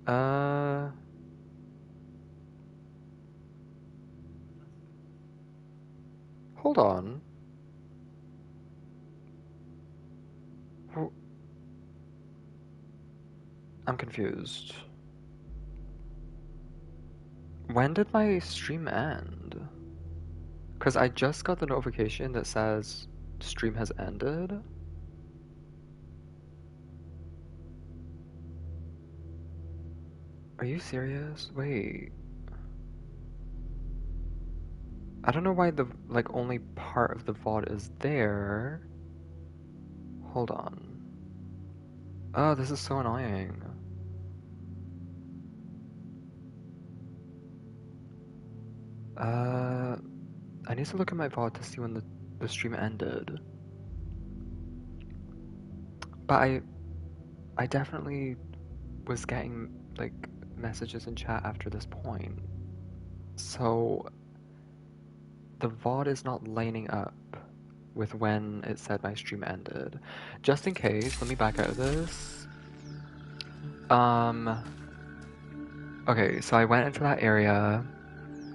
Uh, hold on. W- I'm confused. When did my stream end? Because I just got the notification that says stream has ended. Are you serious? Wait. I don't know why the like only part of the VOD is there. Hold on. Oh, this is so annoying. Uh, I need to look at my VOD to see when the stream ended. But I definitely was getting like messages in chat after this point. So the VOD is not lining up with when it said my stream ended. Just in case, let me back out of this. Um, okay, so I went into that area.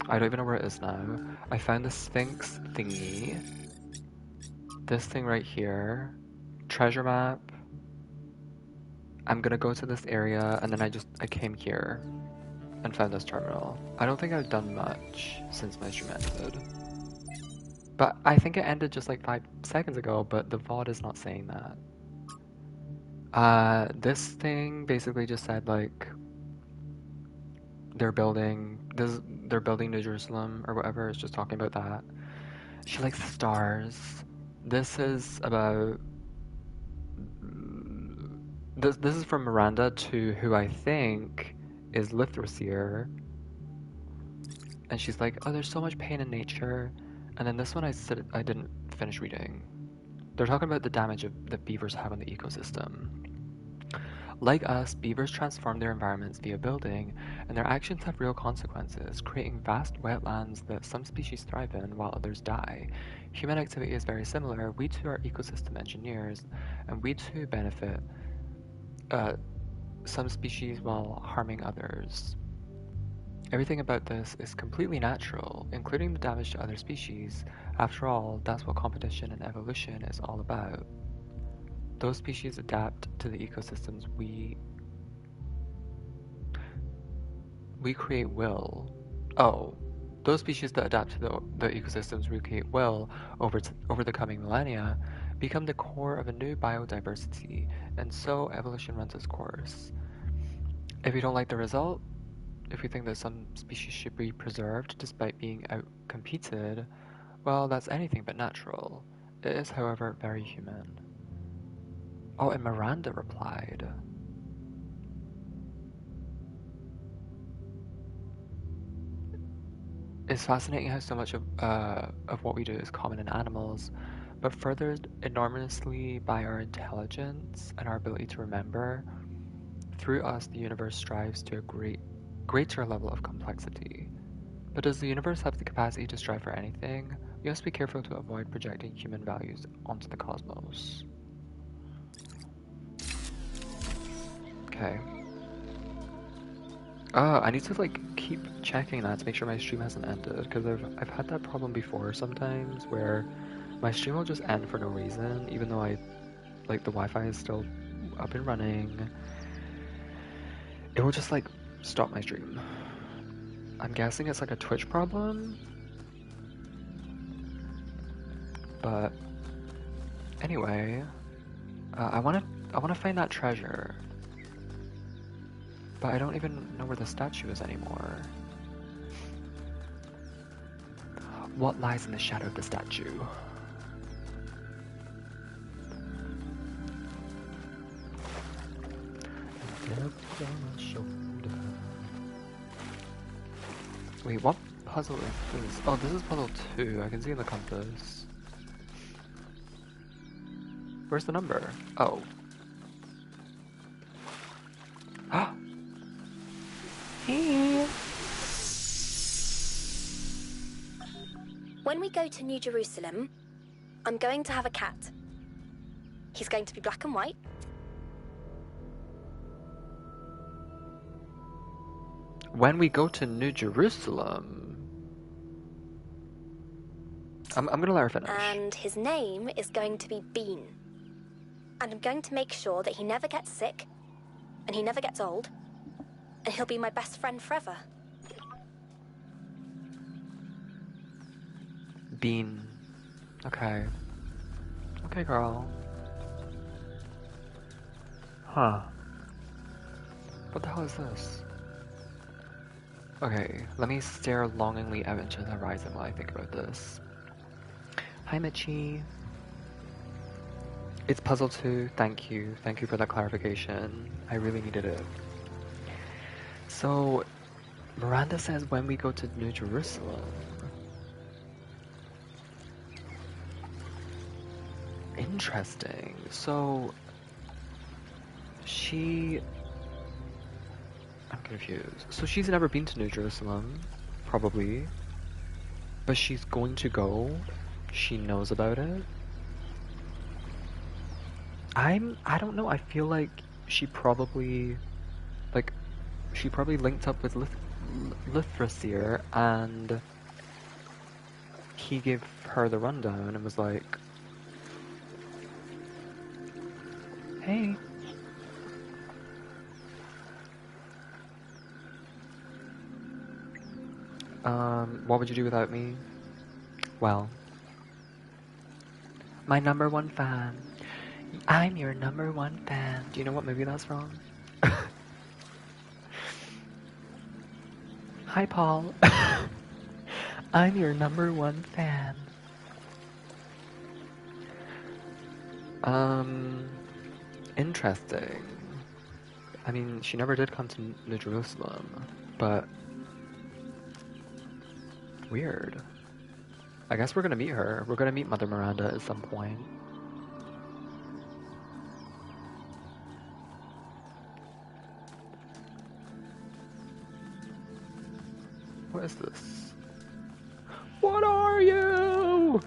I don't even know where it is now. I found the Sphinx thingy. This thing right here. Treasure map. I'm gonna go to this area, and then I came here and found this terminal. I don't think I've done much since my stream ended. But I think it ended just like 5 seconds ago, but the VOD is not saying that. This thing basically just said like they're building New Jerusalem or whatever. It's just talking about that. She likes stars. This is about this is from Miranda to who I think is Lithrosir, and she's like, "Oh, there's so much pain in nature," and then this one I didn't finish reading. They're talking about the damage that beavers have on the ecosystem. Like us, beavers transform their environments via building, and their actions have real consequences, creating vast wetlands that some species thrive in while others die. Human activity is very similar. We too are ecosystem engineers, and we too benefit uh, some species while harming others. Everything about this is completely natural, including the damage to other species. After all, that's what competition and evolution is all about. Those species adapt to the ecosystems we create will. Oh, those species that adapt to the ecosystems we create will over the coming millennia become the core of a new biodiversity, and so evolution runs its course. If you don't like the result, if you think that some species should be preserved despite being outcompeted, well, that's anything but natural. It is, however, very human. Oh, and Miranda replied. It's fascinating how so much of what we do is common in animals, but furthered enormously by our intelligence and our ability to remember. Through us, the universe strives to a greater level of complexity. But does the universe have the capacity to strive for anything? We must be careful to avoid projecting human values onto the cosmos. Okay. I need to like keep checking that to make sure my stream hasn't ended, because I've had that problem before sometimes where my stream will just end for no reason, even though the Wi-Fi is still up and running. It will just like stop my stream. I'm guessing it's like a Twitch problem, but anyway, I wanna find that treasure, but I don't even know where the statue is anymore. What lies in the shadow of the statue? Wait, what puzzle is this? Oh, this is puzzle 2. I can see in the compass. Where's the number? Oh. Ah! When we go to New Jerusalem, I'm going to have a cat. He's going to be black and white. When we go to New Jerusalem... I'm gonna let her finish. And his name is going to be Bean. And I'm going to make sure that he never gets sick, and he never gets old, and he'll be my best friend forever. Bean. Okay. Okay, girl. Huh. What the hell is this? Okay, let me stare longingly out into the horizon while I think about this. Hi, Mitchie. It's Puzzle 2. Thank you. Thank you for that clarification. I really needed it. So, Miranda says when we go to New Jerusalem. Interesting. So, I'm confused. So she's never been to New Jerusalem, probably. But she's going to go. She knows about it. I don't know, I feel like she probably linked up with Lithrasir and he gave her the rundown and was like, hey. What would you do without me? Well, my #1 fan. I'm your #1 fan. Do you know what movie that's from? Hi, Paul. I'm your #1 fan. Interesting. I mean, she never did come to New Jerusalem, but weird. I guess we're gonna meet her. We're gonna meet Mother Miranda at some point. What is this? What are you?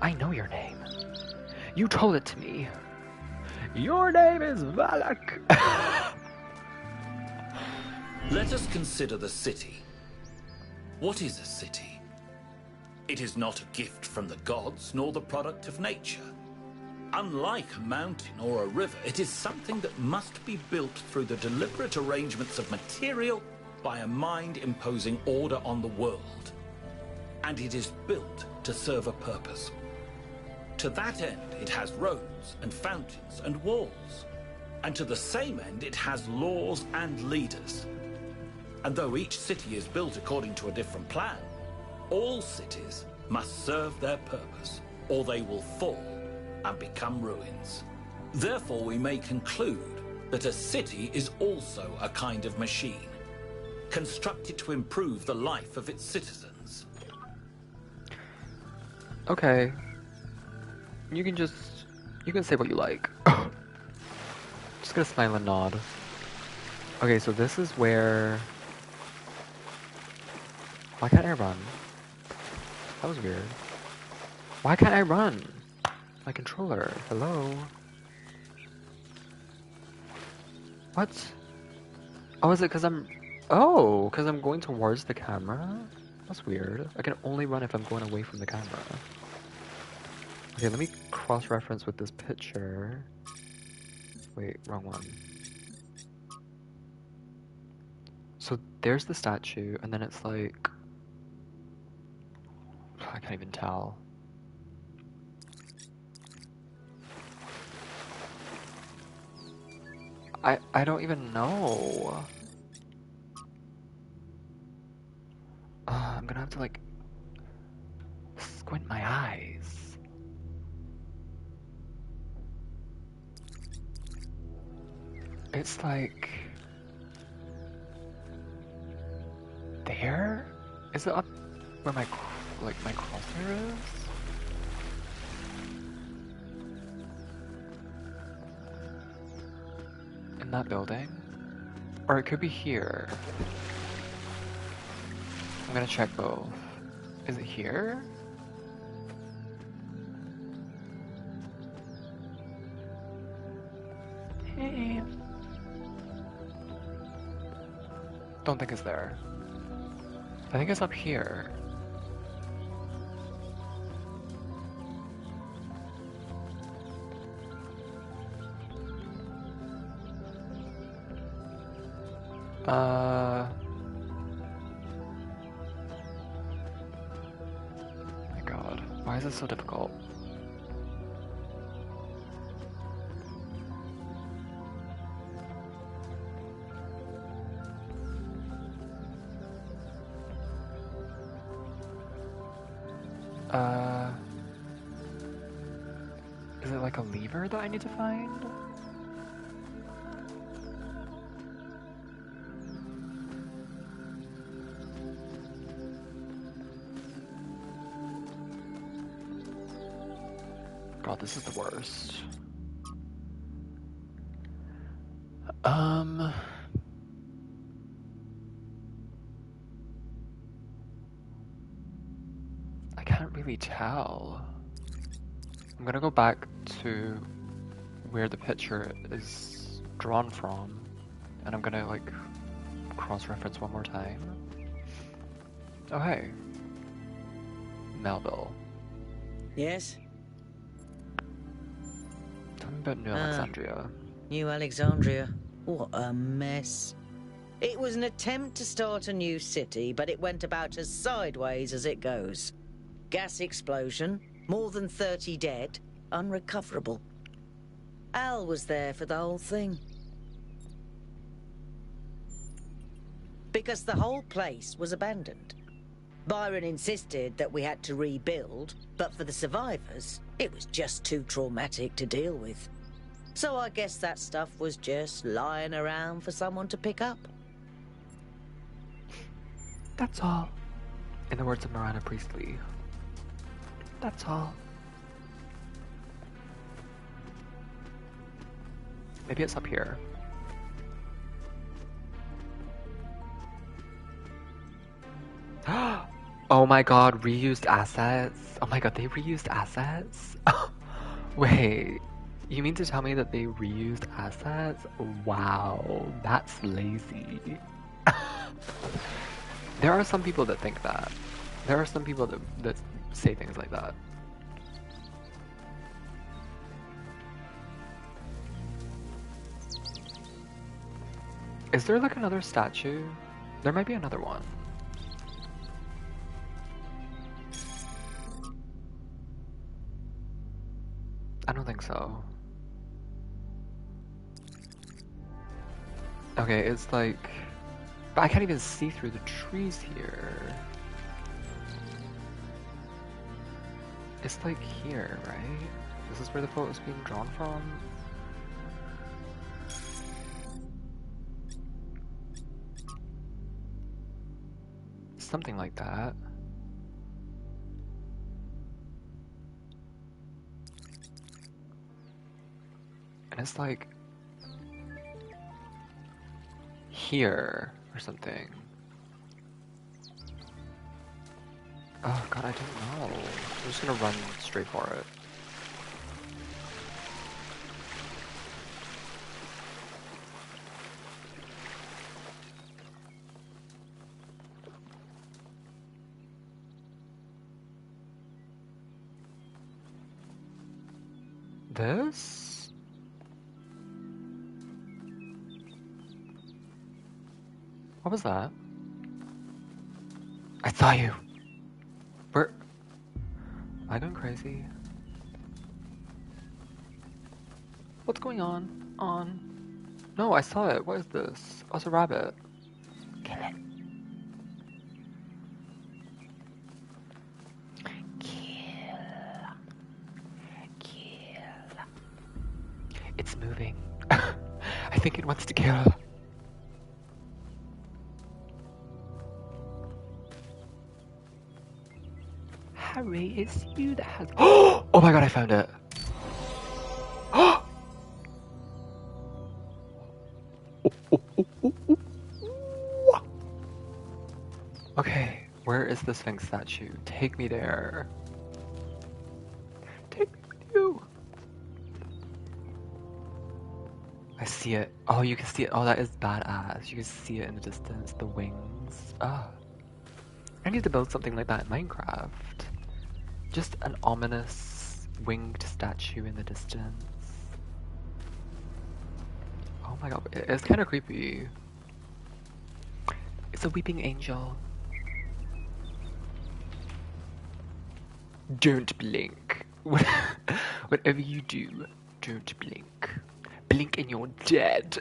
I know your name. You told it to me. Your name is Valak. Let us consider the city. What is a city? It is not a gift from the gods, nor the product of nature. Unlike a mountain or a river, it is something that must be built through the deliberate arrangements of material by a mind imposing order on the world. And it is built to serve a purpose. To that end, it has roads and fountains and walls. And to the same end, it has laws and leaders. And though each city is built according to a different plan, all cities must serve their purpose, or they will fall and become ruins. Therefore, we may conclude that a city is also a kind of machine, constructed to improve the life of its citizens. Okay. You can say what you like. Just gonna smile and nod. Okay, so this is where... Why can't I run? That was weird. Why can't I run? My controller. Hello? What? Oh, is it because I'm... Oh, because I'm going towards the camera? That's weird. I can only run if I'm going away from the camera. Okay, let me cross-reference with this picture. Wait, wrong one. So there's the statue, and then it's like... I can't even tell. I don't even know. I'm gonna have to like squint my eyes. It's like there? Is it up where my crosshair is? In that building? Or it could be here. I'm gonna check both. Is it here? Hey. Don't think it's there. I think it's up here. My god, why is this so difficult? Is it like a lever that I need to find? God, this is the worst. I can't really tell. I'm gonna go back to where the picture is drawn from, and I'm gonna like cross-reference one more time. Oh hey, Melville. Yes? Tell me about New Alexandria. New Alexandria. What a mess. It was an attempt to start a new city, but it went about as sideways as it goes. Gas explosion, more than 30 dead, unrecoverable. Al was there for the whole thing. Because the whole place was abandoned. Byron insisted that we had to rebuild, but for the survivors, it was just too traumatic to deal with. So I guess that stuff was just lying around for someone to pick up. That's all. In the words of Miranda Priestley. That's all. Maybe it's up here. Oh my god, reused assets? Oh my god, they reused assets? Wait, you mean to tell me that they reused assets? Wow, that's lazy. There are some people that think that. There are some people that say things like that. Is there like another statue? There might be another one. I don't think so. Okay, it's like... But I can't even see through the trees here. It's like here, right? This is where the photo is being drawn from? Something like that. And it's like... here, or something. Oh god, I don't know. I'm just gonna run straight for it. This? What was that? I saw you! Where? Am I going crazy? What's going on? No, I saw it. What is this? Oh, it's a rabbit. Kill it. Kill. It's moving. I think it wants to kill. Harry, it's you that has... Oh my god, I found it. Okay, where is the Sphinx statue? Take me there. Take me with you. I see it. Oh, you can see it. Oh, that is badass. You can see it in the distance. The wings. Ah. I need to build something like that in Minecraft. Just an ominous winged statue in the distance. Oh my god, it's kind of creepy. It's a weeping angel. Don't blink. Whatever you do, don't blink. Blink and you're dead.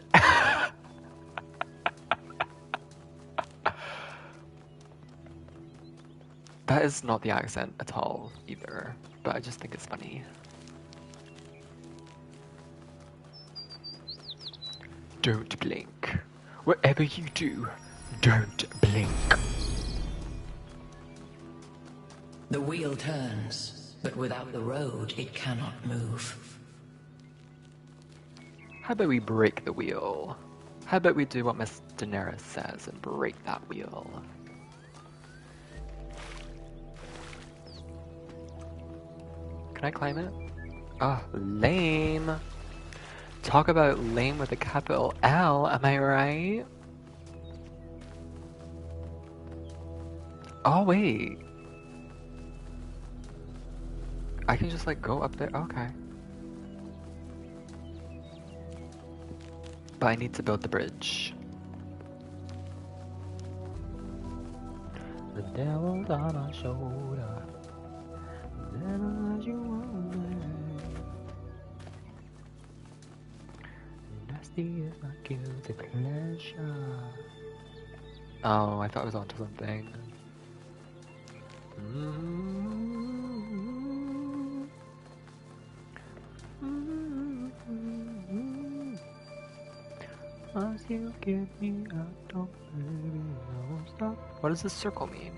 That is not the accent at all, either. But I just think it's funny. Don't blink. Whatever you do, don't blink. The wheel turns, but without the road, it cannot move. How about we break the wheel? How about we do what Miss Daenerys says and break that wheel? Can I climb it? Ah, lame. Talk about lame with a capital L, am I right? Oh, wait. I can just like go up there, okay. But I need to build the bridge. The devil's on our shoulder. Never as you want it. Nasty is my guilty pleasure. Oh, I thought I was onto something. Once you get me out, don't baby, I won't stop. What does this circle mean?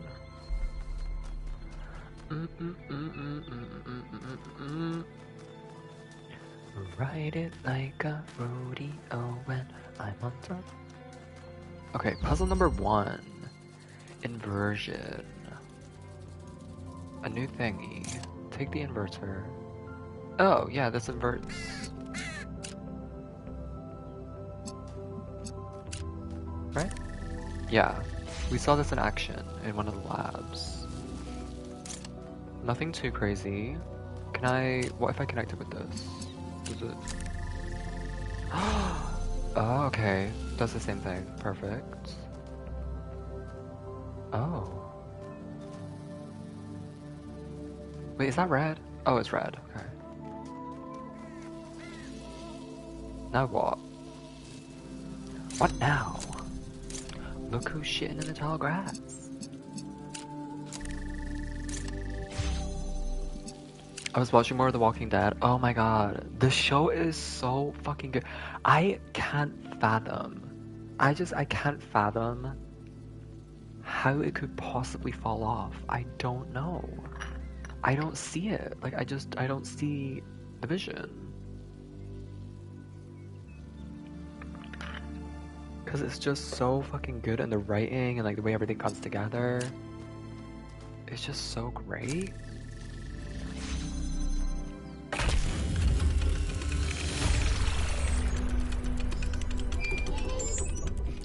Ride it like a rodeo when I'm on top. Okay, puzzle number 1. Inversion. A new thingy. Take the inverter. Oh, yeah, this inverts. Right? Yeah, we saw this in action in one of the labs. Nothing too crazy. Can I... what if I connect it with this? Does it... oh, okay. Does the same thing. Perfect. Oh. Wait, is that red? Oh, it's red. Okay. Now what? What now? Look who's shitting in the tall grass. I was watching more of The Walking Dead. Oh my god. The show is so fucking good. I can't fathom. I can't fathom how it could possibly fall off. I don't know. I don't see it. Like, I don't see the vision. Because it's just so fucking good, and the writing and like the way everything comes together. It's just so great.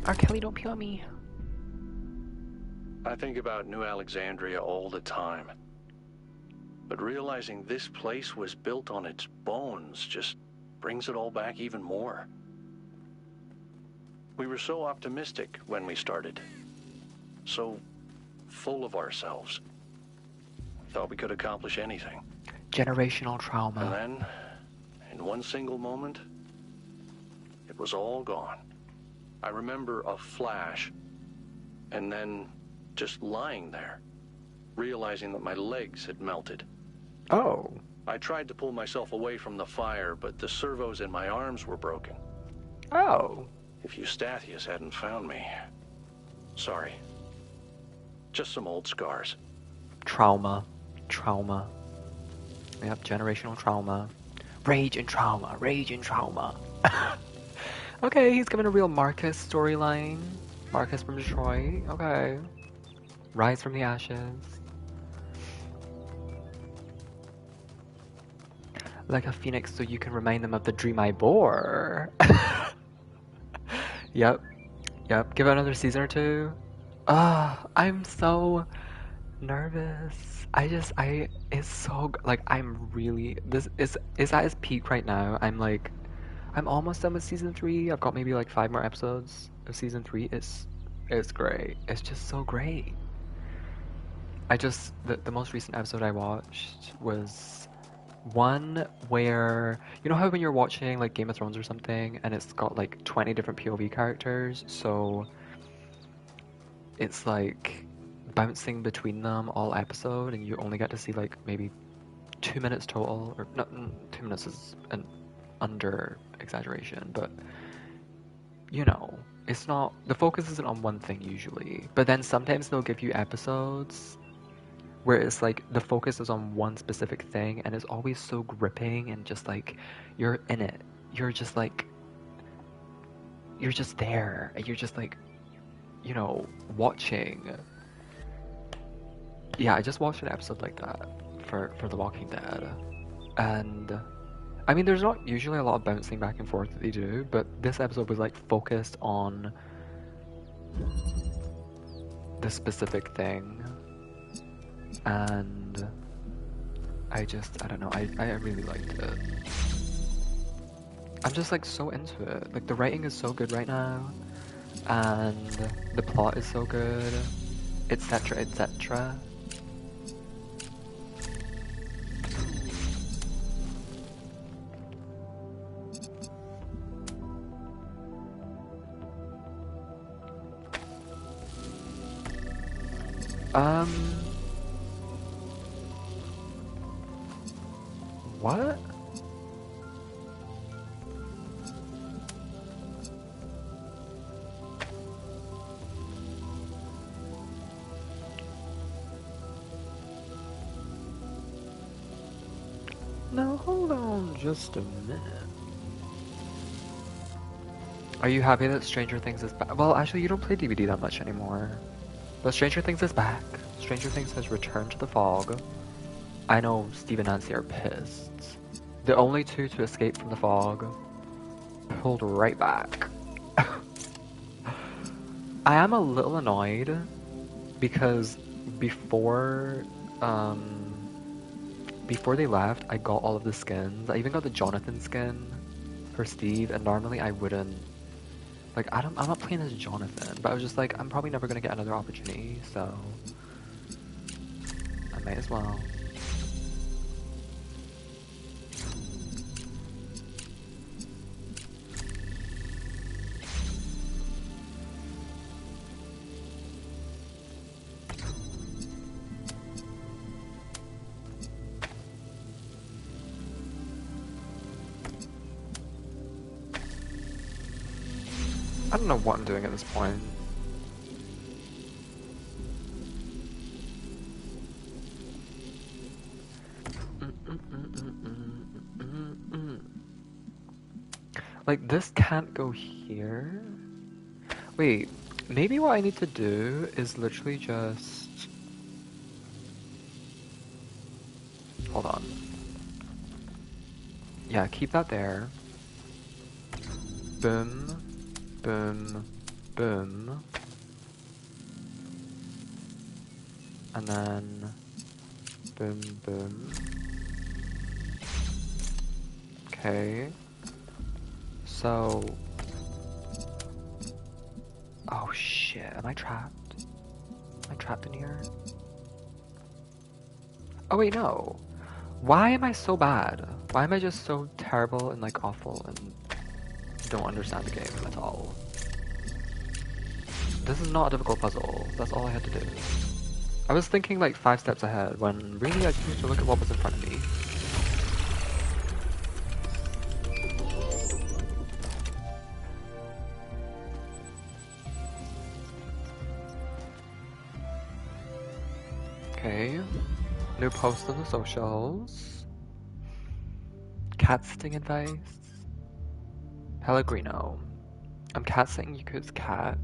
R. Kelly, don't pee on me. I think about New Alexandria all the time. But realizing this place was built on its bones just brings it all back even more. We were so optimistic when we started. So full of ourselves. We thought we could accomplish anything. Generational trauma. And then, in one single moment, it was all gone. I remember a flash, and then just lying there, realizing that my legs had melted. Oh. I tried to pull myself away from the fire, but the servos in my arms were broken. Oh. If Eustathius hadn't found me... Sorry. Just some old scars. Trauma. Trauma. Yep, generational trauma. Rage and trauma. Rage and trauma. Okay, he's given a real Marcus storyline. Marcus from Detroit. Okay. Rise from the ashes. like a phoenix so you can remind them of the dream I bore. Yep, yep. Give it another season or two. Ah, I'm so nervous. It's so, like, I'm really, this is at its peak right now. I'm almost done with season 3. I've got maybe like 5 more episodes of season 3. It's great. It's just so great. The most recent episode I watched was one where, you know how when you're watching like Game of Thrones or something and it's got like 20 different POV characters, so it's like bouncing between them all episode and you only get to see like maybe 2 minutes total, or not, 2 minutes is an under exaggeration, but you know, it's not, the focus isn't on one thing usually, but then sometimes they'll give you episodes where it's like the focus is on one specific thing and it's always so gripping and just like you're in it. You're just like, you're just there and you're just like, you know, watching. Yeah, I just watched an episode like that for The Walking Dead. And I mean, there's not usually a lot of bouncing back and forth that they do, but this episode was like focused on the specific thing. And I don't know, I really liked it. I'm just like so into it. Like the writing is so good right now, and the plot is so good, etc., etc. What? Now hold on just a minute. Are you happy that Stranger Things is back? Well, actually, you don't play DVD that much anymore. But Stranger Things is back. Stranger Things has returned to the fog. I know Steve and Nancy are pissed. The only two to escape from the fog pulled right back. I am a little annoyed because before before they left, I got all of the skins. I even got the Jonathan skin for Steve, and normally I wouldn't. Like, I'm not playing as Jonathan, but I was just like, I'm probably never gonna get another opportunity, so I might as well. I don't know what I'm doing at this point. Like, this can't go here? Wait, maybe what I need to do is literally just... Hold on. Yeah, keep that there. Boom. Boom. Boom. And then... Boom, boom. Okay. So... Oh shit, am I trapped? Am I trapped in here? Oh wait, no. Why am I so bad? Why am I just so terrible and like awful and don't understand the game at all? This is not a difficult puzzle. That's all I had to do. I was thinking like 5 steps ahead when really I just need to look at what was in front of me. Okay. New post on the socials. Cat sitting advice. Pellegrino. I'm cat sitting Yuku's cat,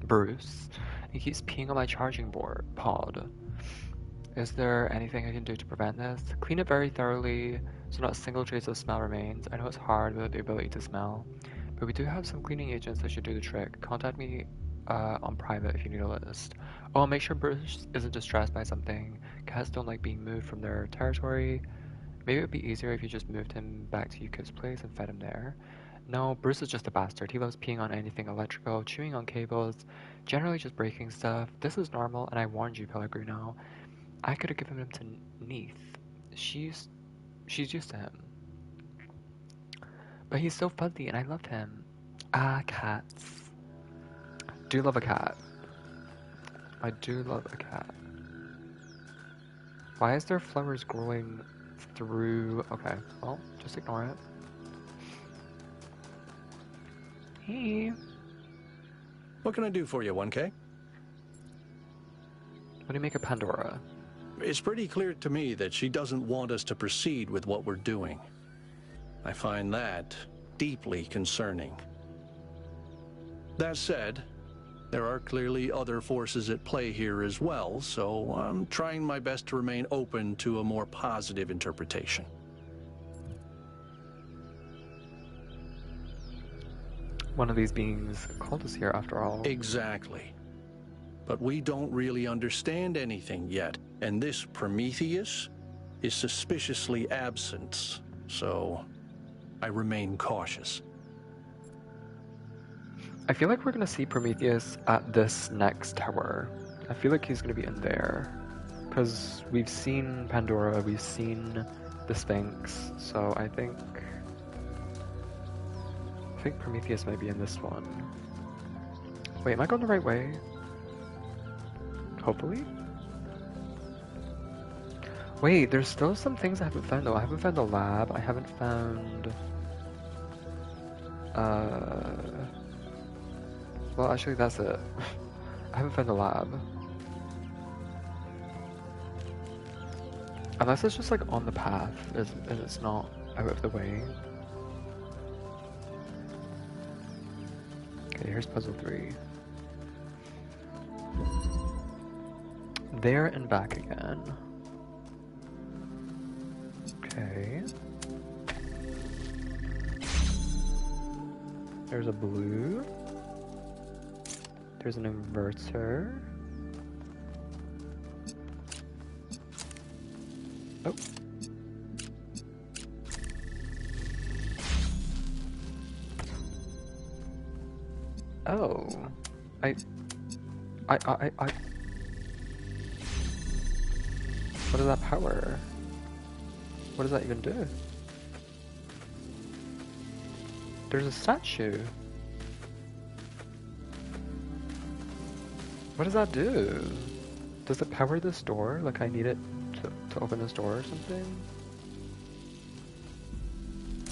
Bruce. He keeps peeing on my charging board pod. Is there anything I can do to prevent this? Clean it very thoroughly, so not a single trace of smell remains. I know it's hard without the ability to smell, but we do have some cleaning agents that should do the trick. Contact me on private if you need a list. Oh, make sure Bruce isn't distressed by something. Cats don't like being moved from their territory. Maybe it would be easier if you just moved him back to Yukip's place and fed him there. No, Bruce is just a bastard. He loves peeing on anything electrical, chewing on cables, generally just breaking stuff. This is normal, and I warned you, Pellegrino. I could have given him to Neith. She's used to him. But he's so fuzzy, and I love him. Ah, cats. Do love a cat. I do love a cat. Why is there flowers growing through... Okay, well, just ignore it. Hey. What can I do for you, 1K? What do you make of Pandora? It's pretty clear to me that she doesn't want us to proceed with what we're doing. I find that deeply concerning. That said, there are clearly other forces at play here as well, so I'm trying my best to remain open to a more positive interpretation. One of these beings called us here, after all. Exactly. But we don't really understand anything yet, and this Prometheus is suspiciously absent, so I remain cautious. I feel like we're gonna see Prometheus at this next tower. I feel like he's gonna be in there. Because we've seen Pandora, we've seen the Sphinx, so I think Prometheus might be in this one. Wait, am I going the right way? Hopefully? Wait, there's still some things I haven't found though. I haven't found the lab, I haven't found... Well, actually that's it. I haven't found the lab. Unless it's just like on the path, and it's not out of the way. Okay, here's puzzle 3. There and back again. Okay. There's a blue. There's an inverter. Oh. Oh. I... What does that power? What does that even do? There's a statue. What does that do? Does it power this door? Like I need it to open this door or something?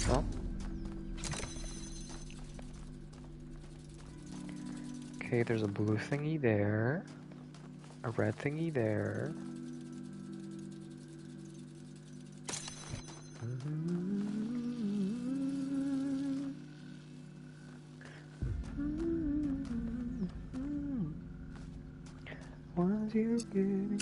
No? Okay, there's a blue thingy there. A red thingy there. Was you giving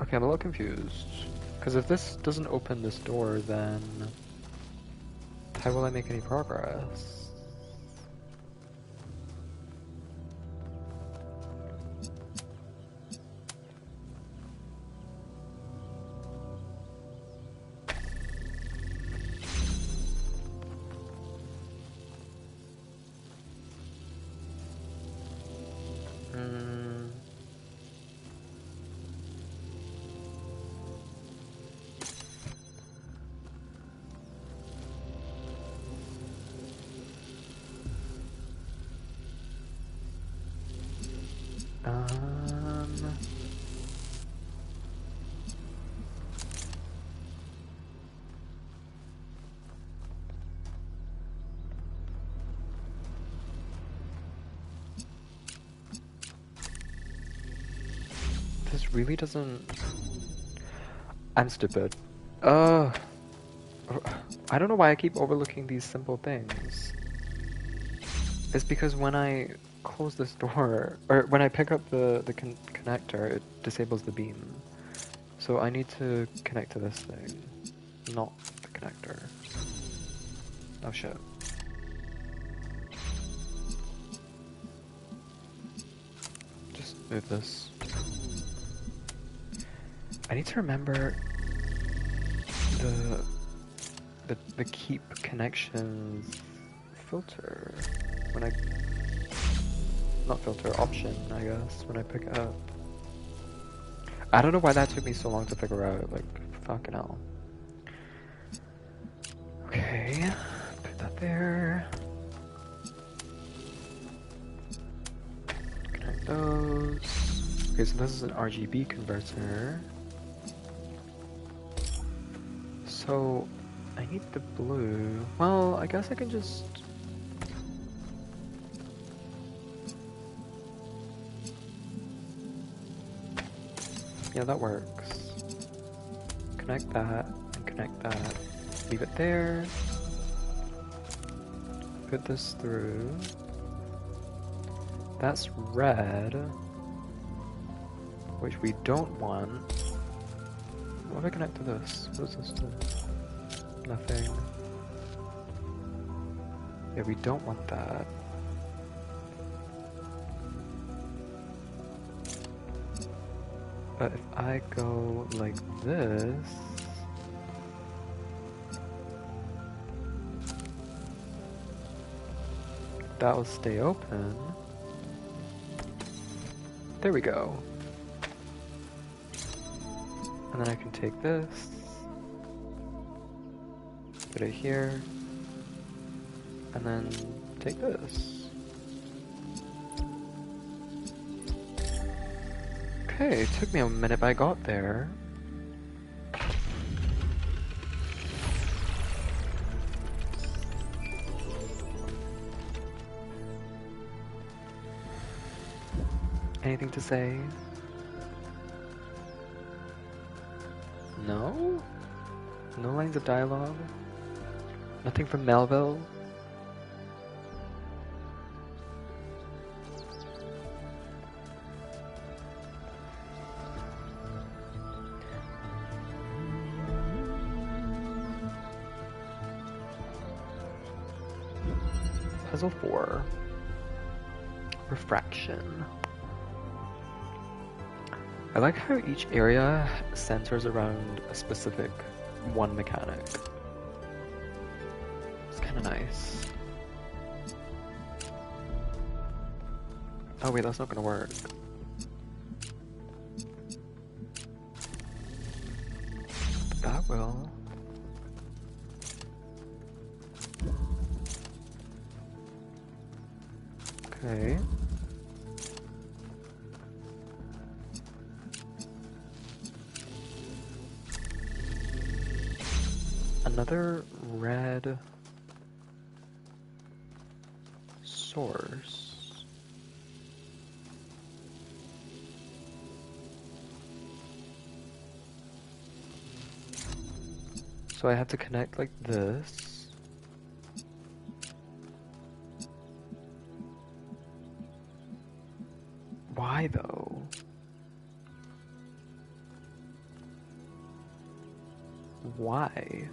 Okay, I'm a little confused. Because if this doesn't open this door, then how will I make any progress? This really doesn't... I'm stupid. I don't know why I keep overlooking these simple things. It's because when I close this door, or when I pick up the connector, it disables the beam. So I need to connect to this thing, not the connector. Oh shit. Just move this. I need to remember the keep connections filter when I, not filter, option I guess, when I pick it up. I don't know why that took me so long to figure out, like, fucking hell. Okay, put that there. Connect those. Okay, so this is an RGB converter. So, I need the blue. Well, I guess I can just... Yeah, that works. Connect that, and connect that. Leave it there. Put this through. That's red. Which we don't want. What if I connect to this? What does this do? Nothing. Yeah, we don't want that. But if I go like this... that will stay open. There we go. And then I can take this, put it here, and then take this. Okay, it took me a minute, but I got there. Anything to say? No? No lines of dialogue? Nothing from Melville? Puzzle 4. Refraction. I like how each area centers around a specific one mechanic. It's kind of nice. Oh wait, that's not gonna work. But that will. Okay. Another red source. So I have to connect like this. Why though? Why?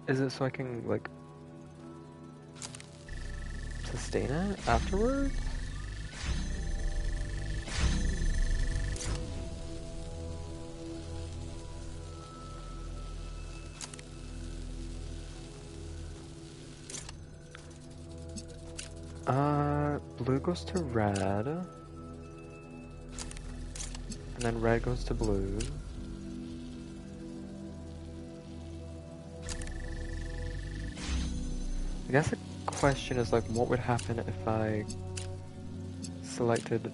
Is it so I can, like, sustain it afterward? Blue goes to red. And then red goes to blue. I guess the question is like, what would happen if I selected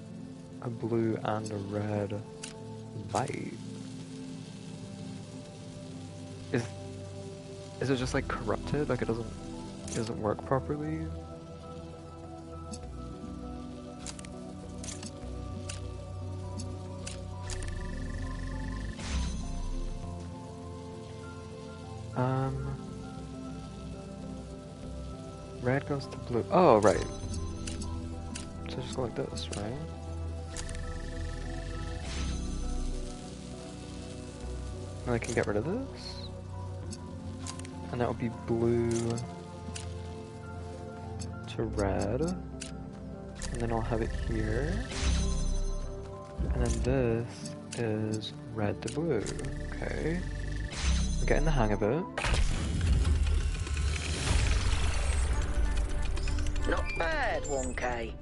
a blue and a red light? Is it just like corrupted? Like it doesn't work properly? Red goes to blue. Oh, right. So just go like this, right? And I can get rid of this. And that would be blue to red. And then I'll have it here. And then this is red to blue. Okay. I'm getting the hang of it. Not bad, 1K.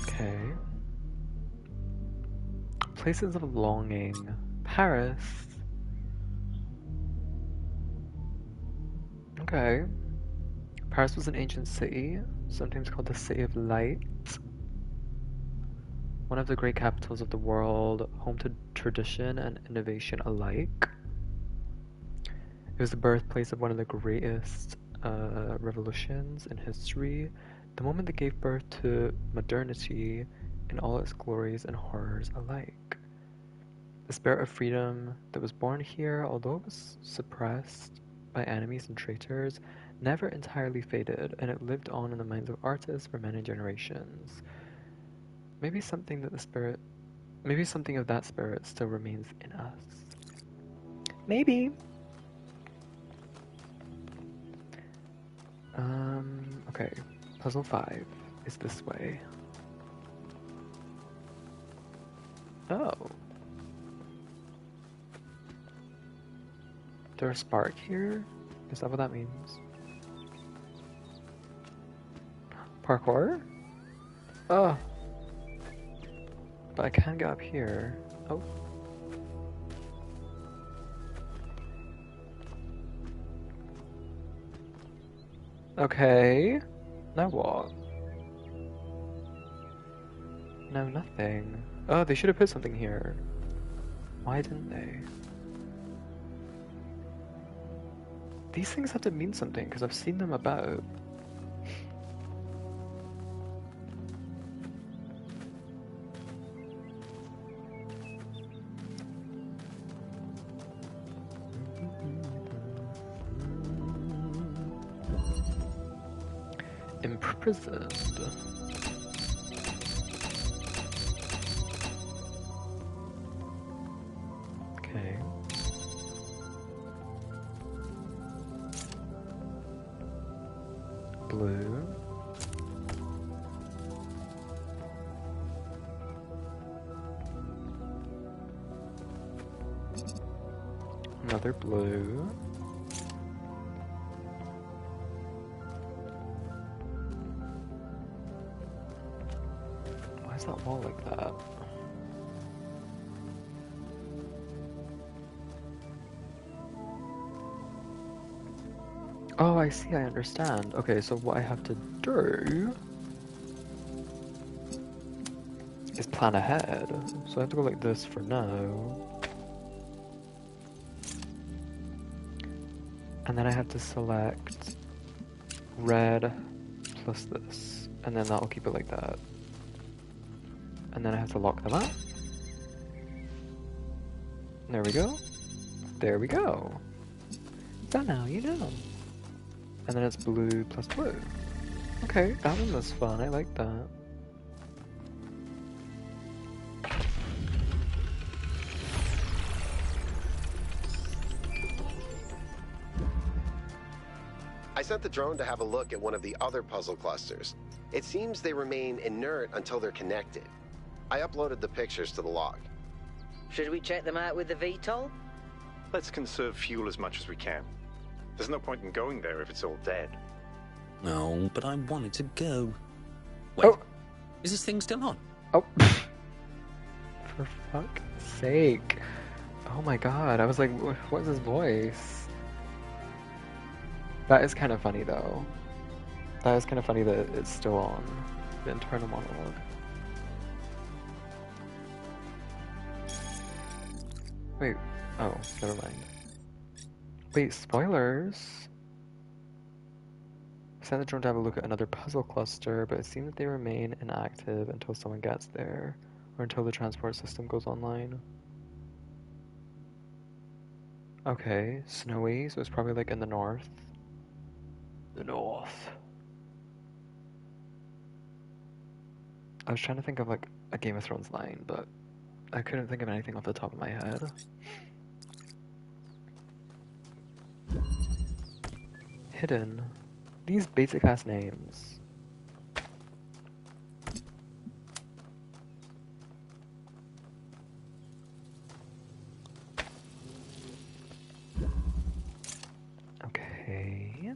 Okay. Places of longing. Paris. Okay. Paris was an ancient city, sometimes called the City of Light. One of the great capitals of the world, home to tradition and innovation alike. It was the birthplace of one of the greatest revolutions in history, the moment that gave birth to modernity in all its glories and horrors alike. The spirit of freedom that was born here, although it was suppressed by enemies and traitors, never entirely faded, and it lived on in the minds of artists for many generations. Maybe something of that spirit still remains in us. Maybe. Okay. Puzzle 5 is this way. Oh. There's a spark here? Is that what that means? Parkour? Oh. But I can't get up here. Oh. Okay. Now what? No, nothing. Oh, they should have put something here. Why didn't they? These things have to mean something, because I've seen them about. Imprisoned. Okay. Blue. Another blue. Why is that wall like that? Oh, I see, I understand. Okay, so what I have to do is plan ahead. So I have to go like this for now. And then I have to select red plus this. And then that'll keep it like that. And then I have to lock them up. There we go. There we go. So now you know. And then it's blue plus blue. Okay, that one was fun. I like that. I sent the drone to have a look at one of the other puzzle clusters. It seems they remain inert until they're connected. I uploaded the pictures to the log. Should we check them out with the VTOL? Let's conserve fuel as much as we can. There's no point in going there if it's all dead. No, but I wanted to go. Wait, is this thing still on? Oh. For fuck's sake. Oh my god, I was like, what's his voice? That is kind of funny though. That is kind of funny that it's still on. The internal monologue. Wait, oh, never mind. Wait, spoilers? Send the drone to have a look at another puzzle cluster, but it seems that they remain inactive until someone gets there, or until the transport system goes online. Okay, snowy, so it's probably like in the north. The north. I was trying to think of like a Game of Thrones line, but I couldn't think of anything off the top of my head. Hidden. These basic ass names. Okay.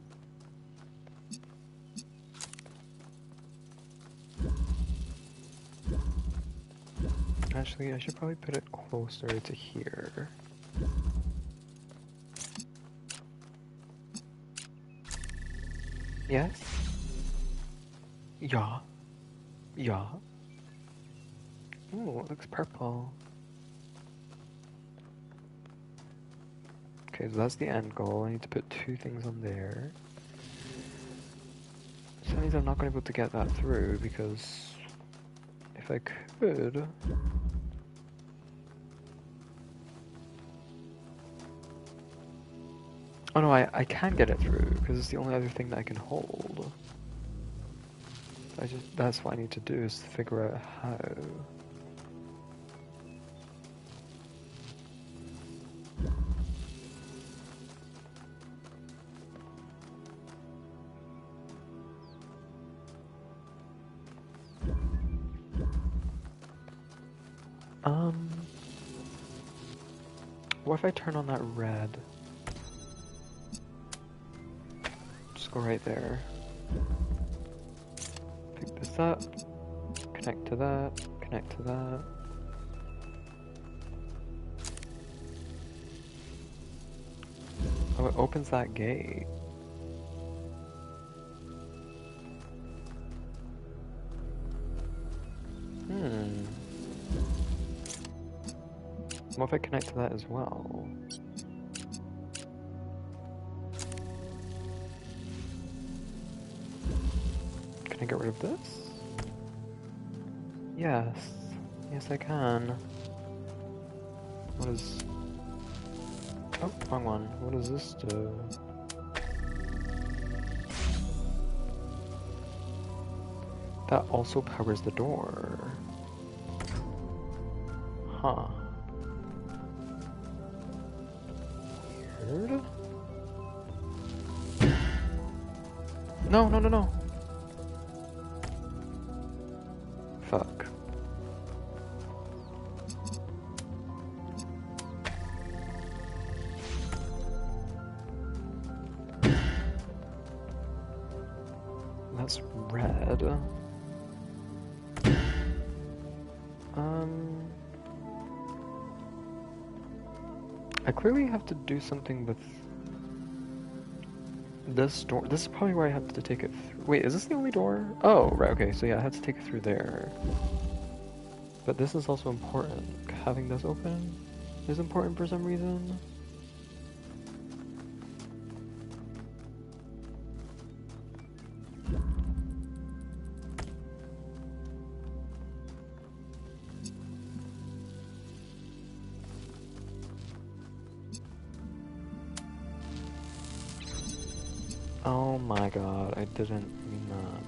Actually, I should probably put it closer to here. Yes? Yeah. Yeah. Ooh, it looks purple. Okay, so that's the end goal. I need to put 2 things on there. So that means I'm not going to be able to get that through, because if I could... Oh no, I can get it through, because it's the only other thing that I can hold. That's what I need to do, is figure out how. What if I turn on that red? Just go right there. Pick this up, connect to that, connect to that. Oh, it opens that gate. What if I connect to that as well? Can I get rid of this? Yes. Yes, I can. What is... Oh, wrong one. What does this do? That also powers the door. Huh. Weird. No, no, no, no. Fuck. That's red. I clearly have to do something with this door. This is probably where I have to take it through. Wait, is this the only door? Oh, right, okay, so yeah, I had to take it through there. But this is also important. Having this open is important for some reason. Oh my god, I didn't mean that.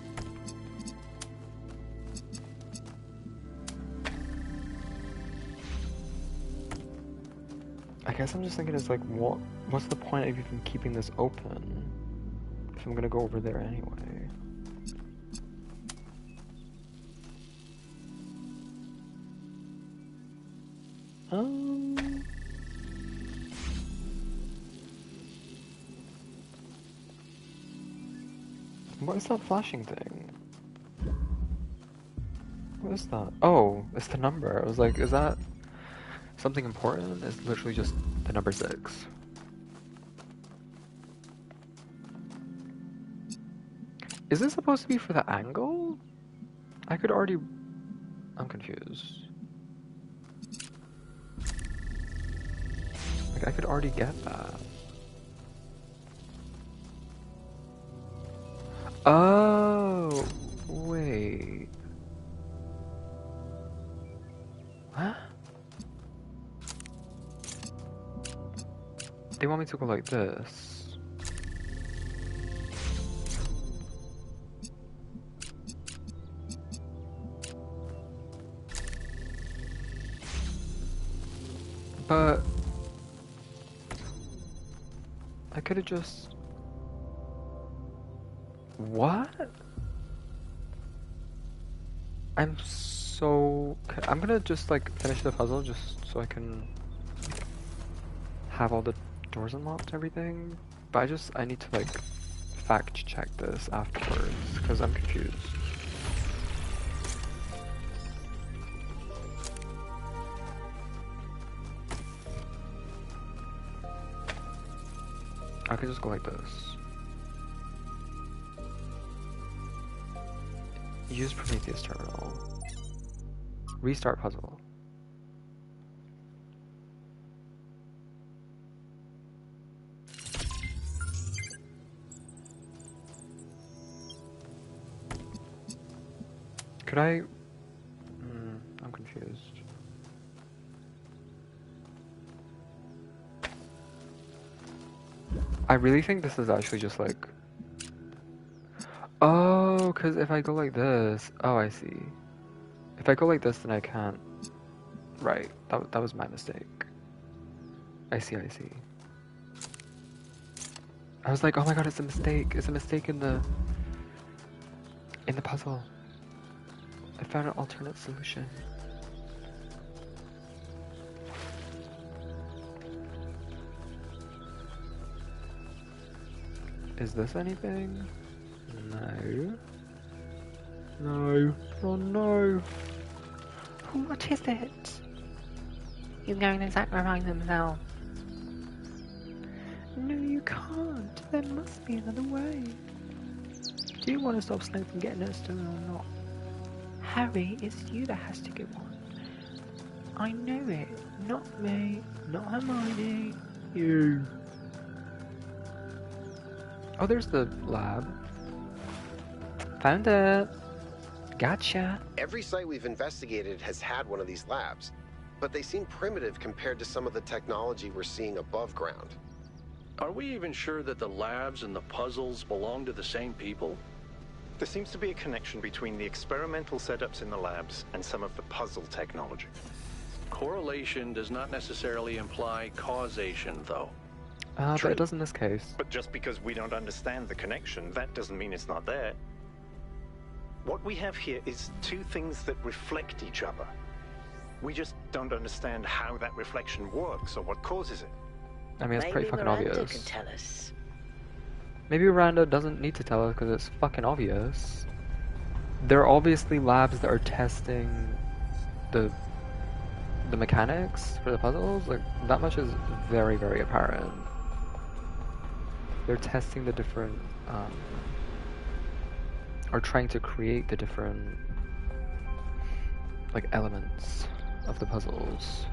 I guess I'm just thinking it's like, what's the point of even keeping this open if I'm gonna go over there anyway? What is that flashing thing? What is that? Oh, it's the number. I was like, is that something important? It's literally just the number 6. Is this supposed to be for the angle? I could already... I'm confused. Like, I could already get that. Oh, wait. What? They want me to go like this. But I could have just... What? I'm so... I'm gonna just like finish the puzzle just so I can have all the doors unlocked and everything. But I need to like fact check this afterwards because I'm confused. I could just go like this. Use Prometheus terminal. Restart puzzle. Could I... I'm confused. I really think this is actually just like... Oh, because if I go like this... Oh, I see. If I go like this, then I can't... Right, that was my mistake. I see. I was like, oh my god, it's a mistake. It's a mistake in the puzzle. I found an alternate solution. Is this anything? No. No. Oh no. What is it? You're going to sacrifice himself. No, you can't. There must be another way. Do you want to stop Snow from getting us done or not? Harry, it's you that has to go on. I know it. Not me. Not Hermione. You. Oh, there's the lab. Found it. Gotcha. Every site we've investigated has had one of these labs, but they seem primitive compared to some of the technology we're seeing above ground. Are we even sure that the labs and the puzzles belong to the same people? There seems to be a connection between the experimental setups in the labs and some of the puzzle technology. Correlation does not necessarily imply causation, though. But it does in this case. But just because we don't understand the connection, that doesn't mean it's not there. What we have here is two things that reflect each other. We just don't understand how that reflection works or what causes it. I mean, it's pretty fucking Miranda obvious. can tell us. Maybe Miranda doesn't need to tell us because it's fucking obvious. There are obviously labs that are testing the mechanics for the puzzles. Like, that much is very, very apparent. They're testing the different, or trying to create the different, like, elements of the puzzles.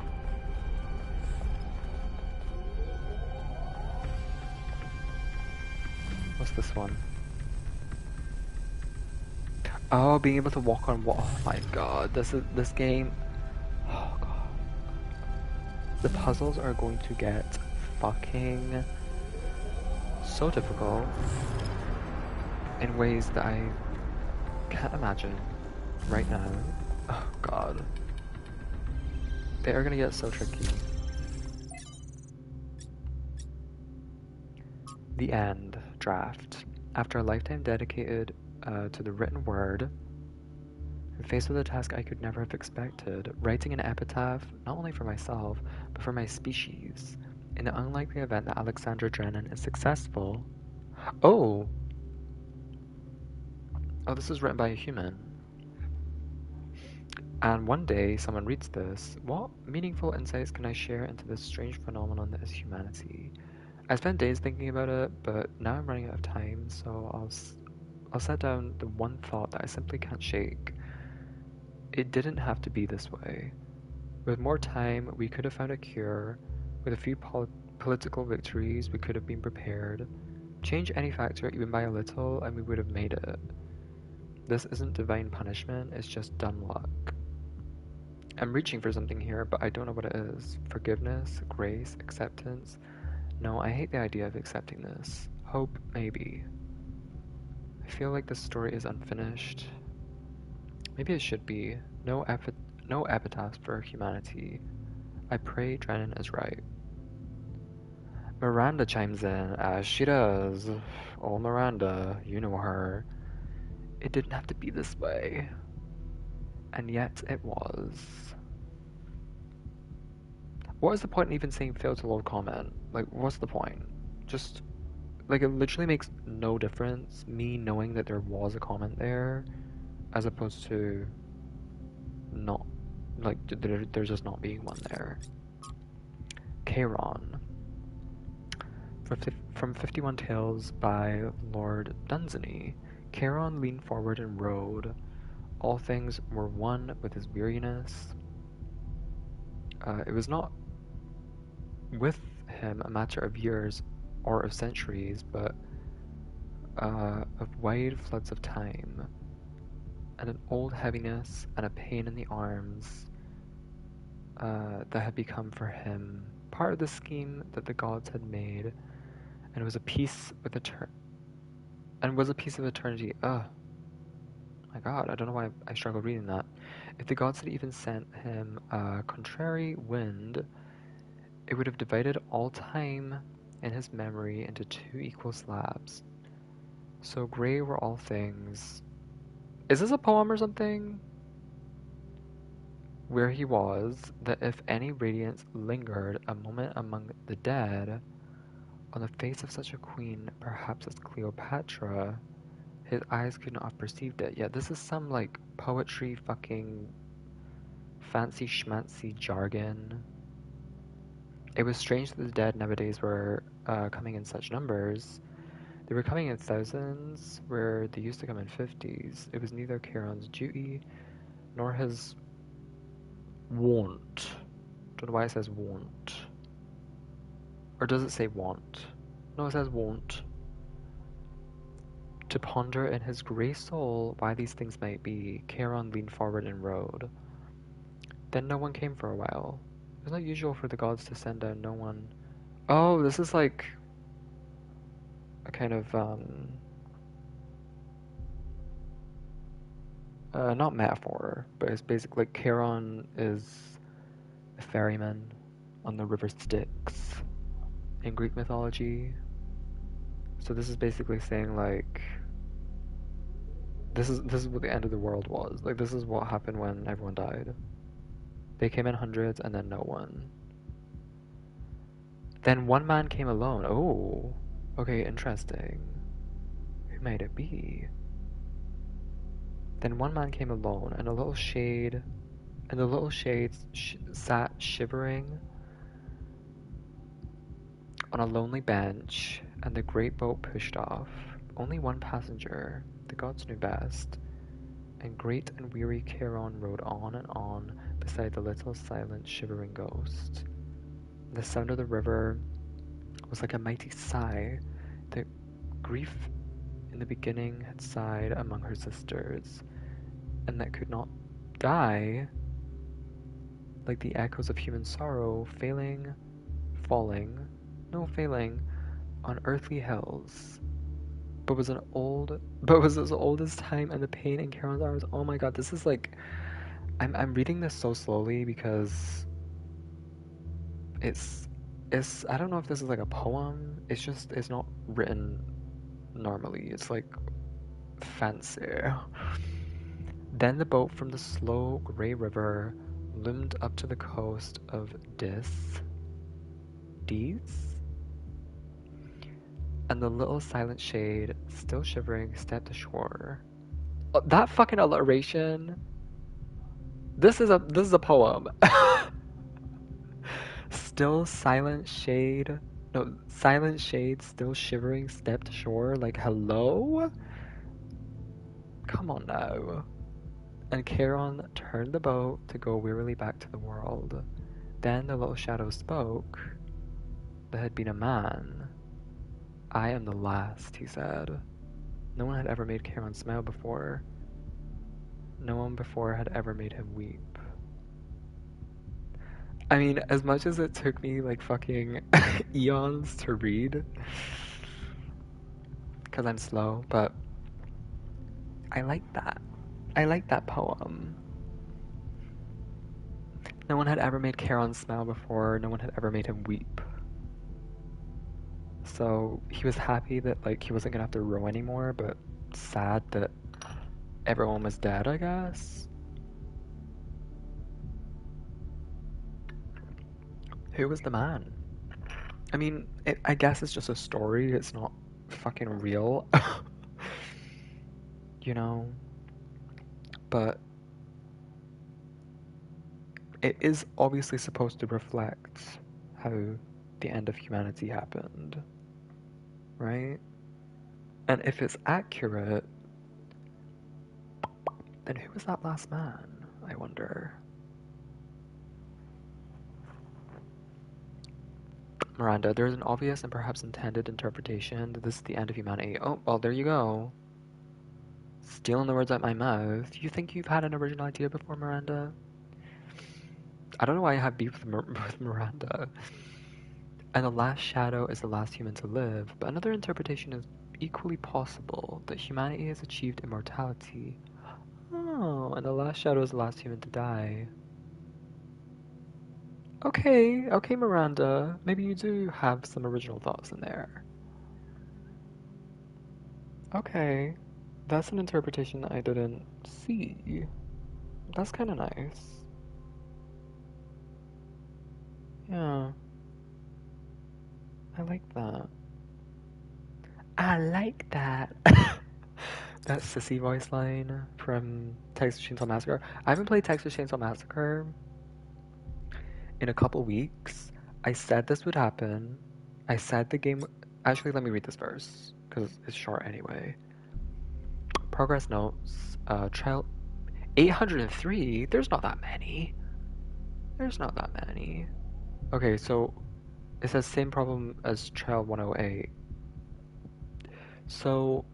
What's this one? Oh, being able to walk on water. Oh my god, this game. Oh god. The puzzles are going to get fucking so difficult in ways that I can't imagine right now. Oh god. They are gonna get so tricky. The end. Draft. After a lifetime dedicated to the written word, and faced with a task I could never have expected, writing an epitaph not only for myself, but for my species, in the unlikely event that Alexandra Drennan is successful. Oh! Oh, this is written by a human. And one day someone reads this. What meaningful insights can I share into this strange phenomenon that is humanity? I spent days thinking about it, but now I'm running out of time, so I'll set down the one thought that I simply can't shake. It didn't have to be this way. With more time, we could have found a cure With a few political victories, we could have been prepared. Change any factor even by a little, and we would have made it. This isn't divine punishment, it's just dumb luck. I'm reaching for something here, but I don't know what it is. Forgiveness, grace, acceptance. No, I hate the idea of accepting this. Hope, maybe. I feel like this story is unfinished. Maybe it should be. No epitaph for humanity. I pray Drennan is right. Miranda chimes in, as she does. Oh, Miranda, you know her. It didn't have to be this way. And yet it was. What is the point in even saying fail to load comment? Like, what's the point? Just, like, it literally makes no difference, me knowing that there was a comment there, as opposed to not, like, there just not being one there. Charon. From 51 Tales by Lord Dunsany. Charon leaned forward and rode. All things were one with his weariness. It was not with him a matter of years or of centuries, but of wide floods of time, and an old heaviness and a pain in the arms that had become for him part of the scheme that the gods had made, and was a piece with was a piece of eternity. My God, I don't know why I struggled reading that. If the gods had even sent him a contrary wind, it would have divided all time in his memory into two equal slabs. So grey were all things. Is this a poem or something? Where he was, that if any radiance lingered a moment among the dead, on the face of such a queen, perhaps as Cleopatra, his eyes could not have perceived it. Yet this is some, like, poetry fucking fancy schmancy jargon. It was strange that the dead nowadays were coming in such numbers. They were coming in thousands, where they used to come in 50s. It was neither Charon's duty, nor his wont. Don't know why it says wont. Or does it say want? No, it says wont. To ponder in his grey soul why these things might be, Charon leaned forward and rode. Then no one came for a while. It was not usual for the gods to send down no one. Oh, this is like a kind of, not metaphor, but it's basically like Charon is a ferryman on the river Styx in Greek mythology. So this is basically saying, like, this is what the end of the world was. Like, this is what happened when everyone died. They came in hundreds and then no one. Then one man came alone. Oh, okay, interesting. Who might it be? Then one man came alone, and the little shade sat shivering on a lonely bench, and the great boat pushed off. Only one passenger, the gods knew best, and great and weary Charon rode on and on beside the little silent shivering ghost. The sound of the river was like a mighty sigh that grief in the beginning had sighed among her sisters, and that could not die, like the echoes of human sorrow failing on earthly hills, but was as old as time and the pain in Charon's arms. Oh my God, this is like, I'm reading this so slowly because it's I don't know if this is like a poem. It's not written normally. It's like fancy. Then the boat from the slow grey river loomed up to the coast of Dis, and the little silent shade, still shivering, stepped ashore. Oh, that fucking alliteration. This is a poem. Still silent shade. No, silent shade, still shivering, stepped ashore. Like, hello? Come on now. And Charon turned the boat to go wearily back to the world. Then the little shadow spoke. that had been a man. I am the last, he said. No one had ever made Charon smile before. No one before had ever made him weep. I mean, as much as it took me like fucking eons to read, because I'm slow, but I like that. I like that poem. No one had ever made Charon smile before. No one had ever made him weep. So he was happy that like he wasn't gonna have to row anymore, but sad that everyone was dead, I guess. Who was the man? I mean, I guess it's just a story. It's not fucking real. You know? But it is obviously supposed to reflect how the end of humanity happened. Right? And if it's accurate, then who was that last man, I wonder? Miranda, there's an obvious and perhaps intended interpretation that this is the end of humanity. Oh, well, there you go. Stealing the words out my mouth. You think you've had an original idea before, Miranda? I don't know why I have beef with Miranda. And the last shadow is the last human to live, but another interpretation is equally possible, that humanity has achieved immortality. Oh, and the last shadow is the last human to die. Okay, okay, Miranda. Maybe you do have some original thoughts in there. Okay, that's an interpretation that I didn't see. That's kind of nice. Yeah, I like that. I like that. That sissy voice line from Texas Chainsaw Massacre. I haven't played Texas Chainsaw Massacre in a couple weeks. I said this would happen. I said the game. Actually, let me read this verse because it's short anyway. Progress notes. Trial 803. There's not that many. There's not that many. Okay, so it says same problem as trial 108. So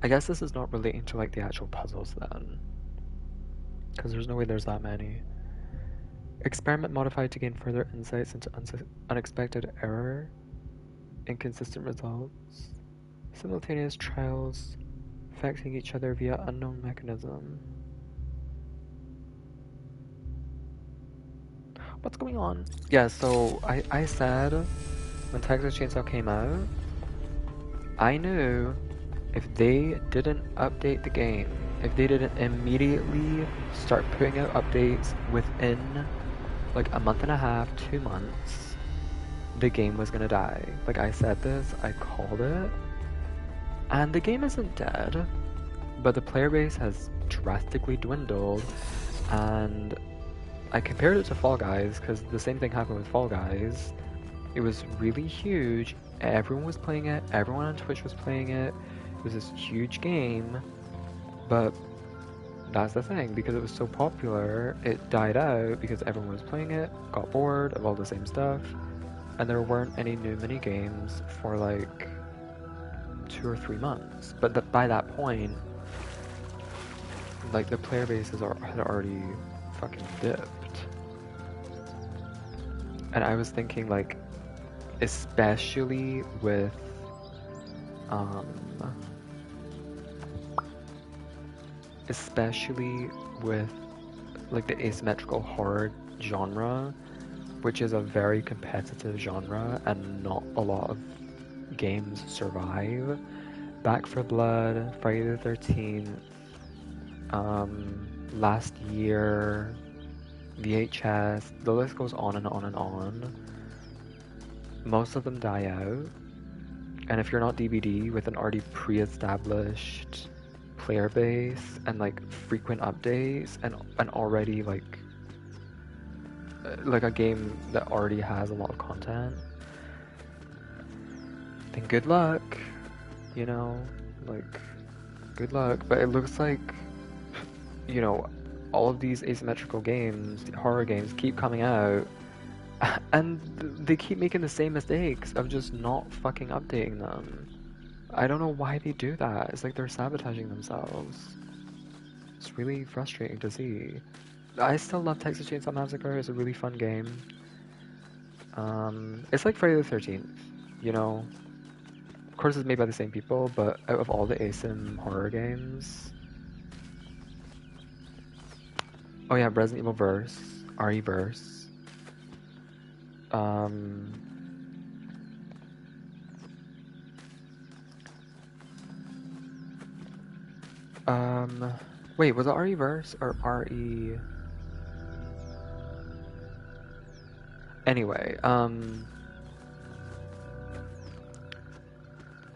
I guess this is not relating to like the actual puzzles then, because there's no way there's that many. Experiment modified to gain further insights into unexpected error, inconsistent results, simultaneous trials affecting each other via unknown mechanism. What's going on? Yeah, so I said when Texas Chainsaw came out, I knew if they didn't update the game, if they didn't immediately start putting out updates within like a month and a half, 2 months, the game was gonna die. Like I said this, I called it, and the game isn't dead, but the player base has drastically dwindled, and I compared it to Fall Guys because the same thing happened with Fall Guys. It was really huge, everyone was playing it, everyone on Twitch was playing it. It was this huge game, but that's the thing, because it was so popular, it died out because everyone was playing it, got bored of all the same stuff, and there weren't any new mini games for like 2 or 3 months. But by that point, like the player base had already fucking dipped. And I was thinking like, especially with like the asymmetrical horror genre, which is a very competitive genre and not a lot of games survive. Back 4 Blood, Friday the 13th, last year, VHS, the list goes on and on and on. Most of them die out, and if you're not DVD with an already pre-established player base and like frequent updates and already like a game that already has a lot of content, then good luck, you know, like good luck. But it looks like, you know, all of these asymmetrical games, horror games, keep coming out, and they keep making the same mistakes of just not fucking updating them. I don't know why they do that. It's like they're sabotaging themselves. It's really frustrating to see. I still love Texas Chainsaw Massacre. It's a really fun game. It's like Friday the 13th, you know? Of course it's made by the same people, but out of all the asym horror games... Oh yeah, Resident Evil Verse, RE Verse. Wait, was it RE Verse or RE... Anyway,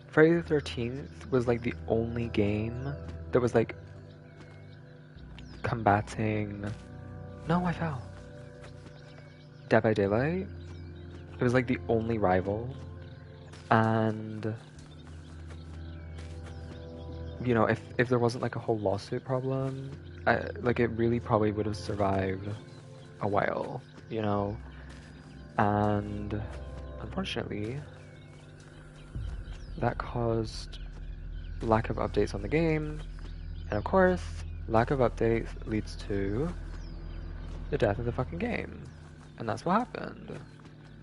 Friday the 13th was like the only game that was like combating... No, I fell. Dead by Daylight. It was like the only rival. And... You know, if there wasn't like a whole lawsuit problem, like it really probably would have survived a while, you know? And unfortunately, that caused lack of updates on the game, and of course, lack of updates leads to the death of the fucking game. And that's what happened.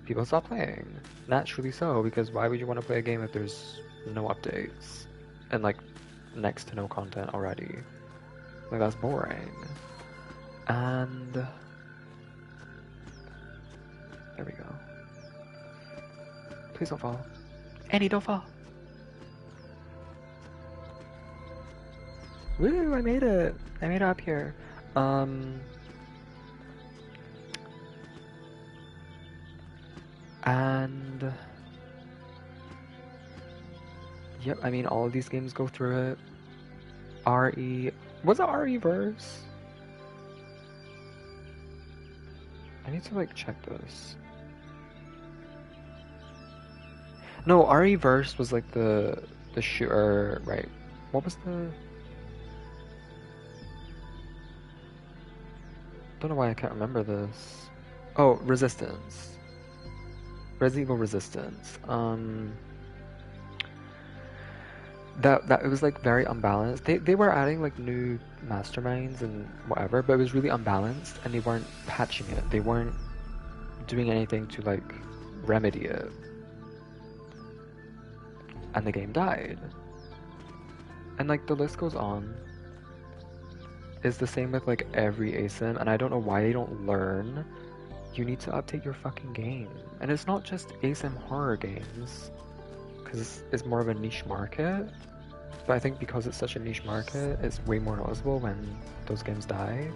People stopped playing. Naturally so, because why would you want to play a game if there's no updates? And like, next to no content already. Like, that's boring. And... There we go. Please don't fall. Annie, don't fall! Woo, I made it! I made it up here. And... Yep, I mean, all of these games go through it. RE... Was it RE Verse? I need to, like, check this. No, RE Verse was, like, the shooter... Right. What was the... Don't know why I can't remember this. Oh, Resistance. Resident Evil Resistance. That it was like very unbalanced. They were adding like new masterminds and whatever, but it was really unbalanced, and they weren't patching it. They weren't doing anything to like remedy it, and the game died. And like the list goes on. It's the same with like every asym, and I don't know why they don't learn. You need to update your fucking game, and it's not just asym horror games, because it's more of a niche market. But I think because it's such a niche market, it's way more noticeable when those games die.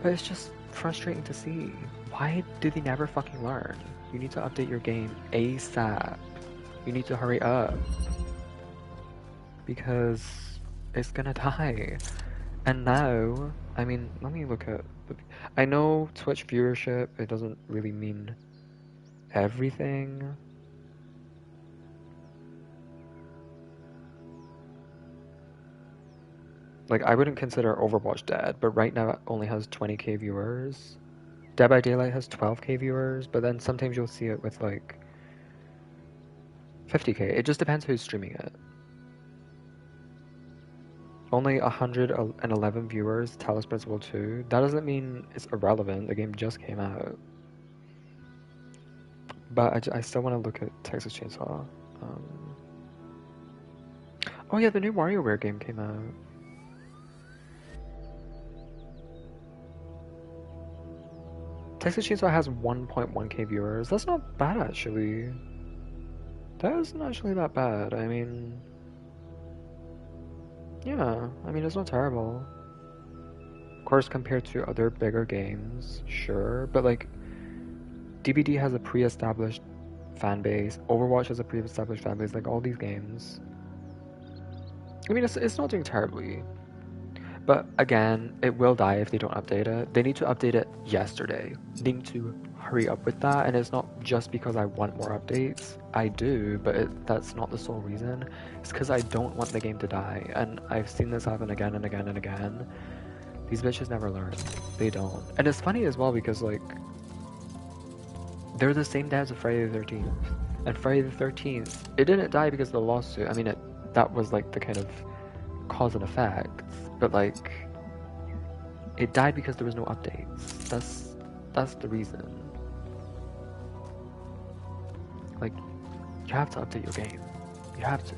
But it's just frustrating to see. Why do they never fucking learn? You need to update your game ASAP. You need to hurry up. Because it's gonna die. And now, I mean, let me look at... I know Twitch viewership, it doesn't really mean everything. Like, I wouldn't consider Overwatch dead, but right now it only has 20k viewers. Dead by Daylight has 12k viewers, but then sometimes you'll see it with, like, 50k. It just depends who's streaming it. Only 111 viewers, Talos Principle II. That doesn't mean it's irrelevant, the game just came out. But I still want to look at Texas Chainsaw. Oh yeah, the new WarioWare game came out. Texas Chainsaw has 1.1k viewers. That's not bad, actually. That isn't actually that bad. I mean... Yeah, I mean, it's not terrible. Of course, compared to other bigger games, sure. But, like, DBD has a pre-established fan base. Overwatch has a pre-established fan base. Like, all these games. I mean, it's not doing terribly. But, again, it will die if they don't update it. They need to update it yesterday. They need to hurry up with that. And it's not just because I want more updates. I do, but that's not the sole reason. It's because I don't want the game to die. And I've seen this happen again and again and again. These bitches never learn. They don't. And it's funny as well because, like, they're the same devs of Friday the 13th. And Friday the 13th, it didn't die because of the lawsuit. I mean, that was, like, the kind of cause and effect. But, like, it died because there was no updates. That's the reason. Like, you have to update your game. You have to.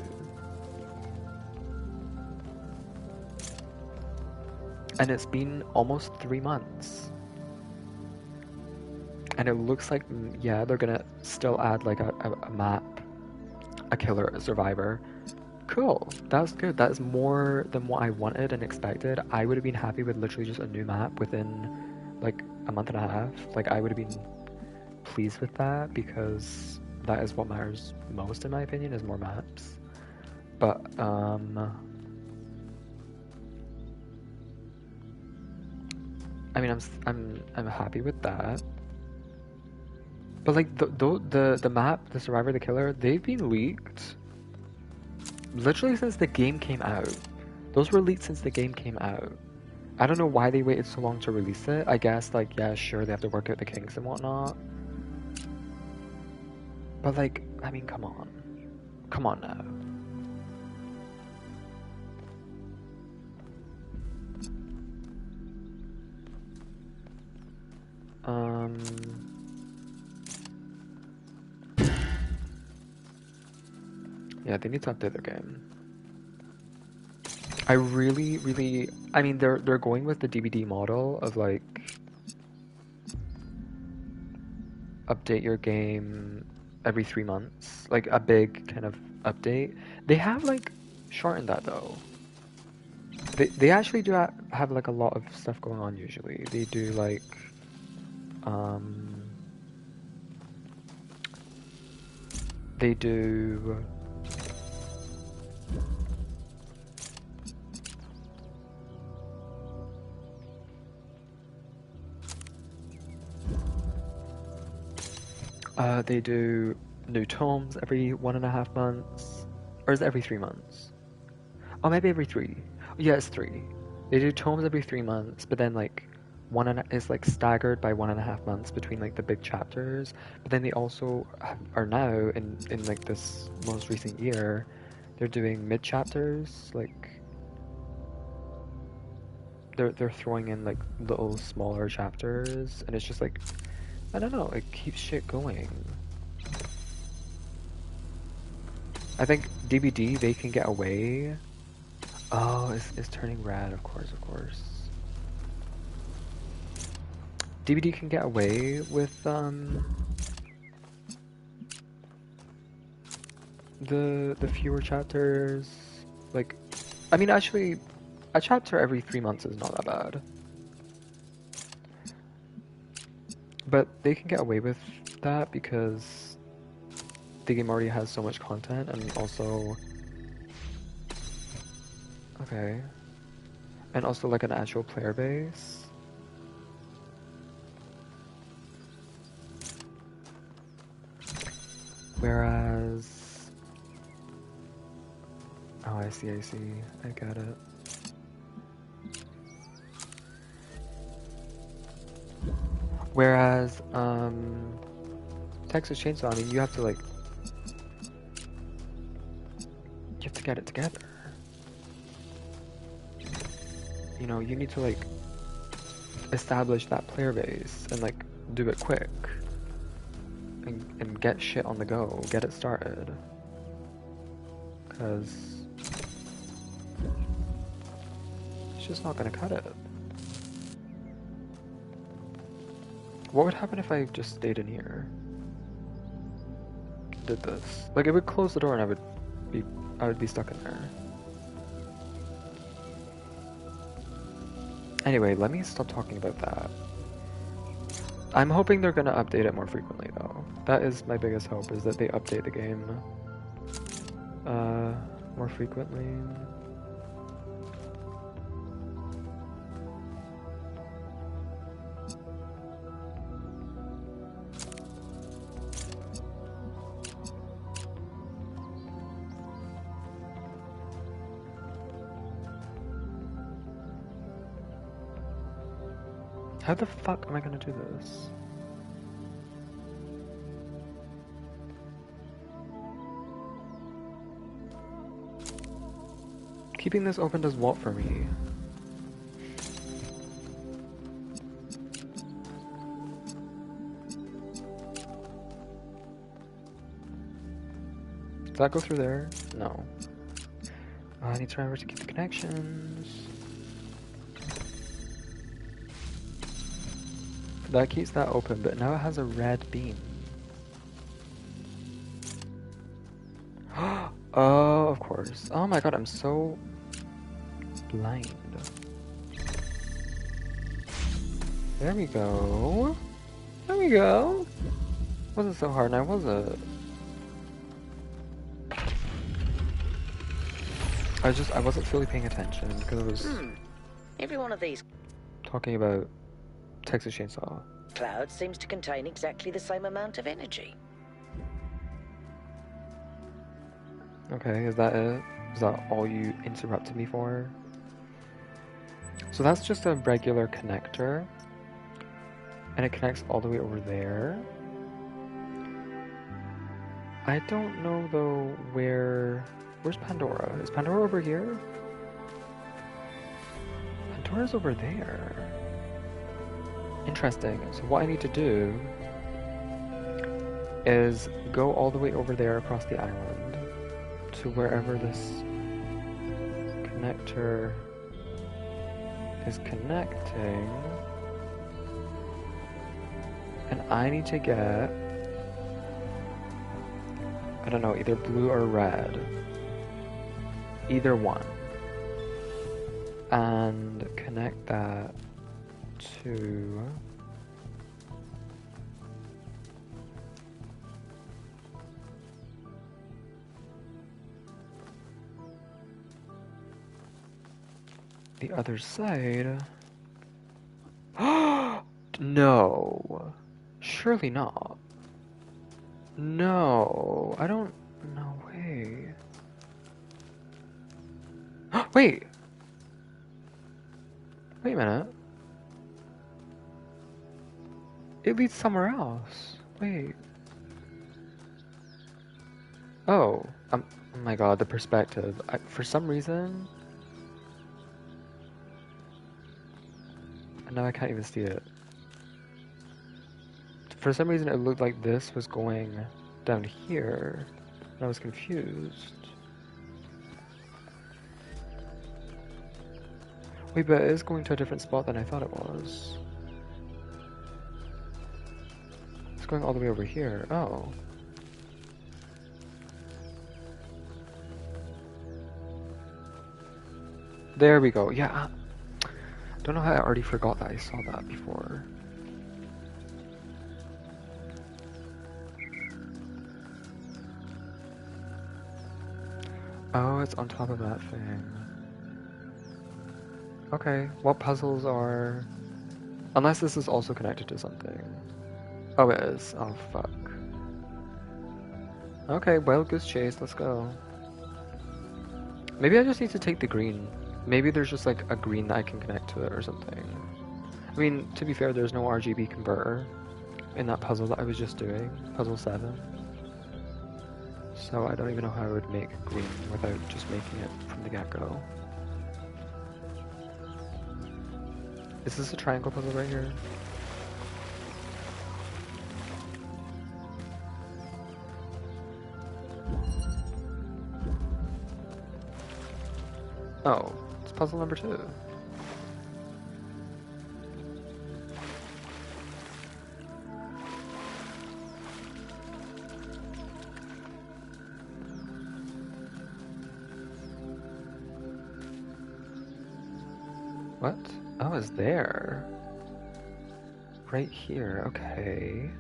And it's been almost 3 months. And it looks like, yeah, they're gonna still add like a map, a killer, a survivor. Cool, that's good. That is more than what I wanted and expected. I would have been happy with literally just a new map within like a month and a half. Like, I would have been pleased with that because that is what matters most in my opinion, is more maps. But I mean, I'm happy with that. But like the map, the survivor, the killer, they've been leaked literally since the game came out. Those were leaked since the game came out. I don't know why they waited so long to release it. I guess, like, yeah, sure, they have to work out the kinks and whatnot. But, like, I mean, come on. Come on now. Yeah, they need to update their game. I really, I mean, they're going with the DVD model of like update your game every 3 months, like a big kind of update. They have like shortened that though. They actually do have like a lot of stuff going on usually. They do like they do they do new tomes every 1.5 months, or is it every 3 months? Oh, maybe every 3. Yeah, it's 3. They do tomes every 3 months, but then like is like staggered by 1.5 months between like the big chapters. But then they also are now in like this most recent year, they're doing mid chapters. Like they're throwing in like little smaller chapters, and it's just like, I don't know, it keeps shit going. I think DVD, they can get away. Oh, it's turning red, of course. DVD can get away with the fewer chapters. Like, I mean, actually, a chapter every 3 months is not that bad. But they can get away with that because the game already has so much content, and also, okay, and also like an actual player base. Whereas, oh, I see, I get it. Whereas, Texas Chainsaw, I mean, you have to get it together. You know, you need to like establish that player base and like do it quick and get shit on the go, get it started. Cause it's just not gonna cut it. What would happen if I just stayed in here? Did this. Like, it would close the door and I would be stuck in there. Anyway, let me stop talking about that. I'm hoping they're gonna update it more frequently though. That is my biggest hope, is that they update the game more frequently. How the fuck am I gonna do this? Keeping this open does what for me? Does that go through there? No. I need to remember to keep the connections. That keeps that open, but now it has a red beam. Oh, of course. Oh my god, I'm so blind. There we go. There we go. Wasn't so hard now, was it? I wasn't fully paying attention because I was Every one of these talking about Texas Chainsaw. clouds seems to contain exactly the same amount of energy. Okay, is that it? Is that all you interrupted me for? So that's just a regular connector. And it connects all the way over there. I don't know though where's Pandora? Is Pandora over here? Pandora's over there. Interesting. So what I need to do is go all the way over there across the island to wherever this connector is connecting. And I need to get, I don't know, either blue or red. Either one. And connect that to the other side. No. Surely not. No. I don't. No way. Wait. Wait a minute. It leads somewhere else. Wait. Oh. Oh my god, the perspective. For some reason. And now I can't even see it. For some reason it looked like this was going down here. And I was confused. Wait, but it is going to a different spot than I thought it was. It's going all the way over here. Oh. There we go. Yeah. Don't know how I already forgot that I saw that before. Oh, it's on top of that thing. Okay, what puzzles are... Unless this is also connected to something. Oh, it is. Oh, fuck. Okay, wild goose chase, let's go. Maybe I just need to take the green. Maybe there's just like a green that I can connect to it or something. I mean, to be fair, there's no RGB converter in that puzzle that I was just doing. Puzzle 7. So I don't even know how I would make green without just making it from the get-go. Is this a triangle puzzle right here? Oh, it's puzzle number 2. What? Oh, it's there. Right here, okay.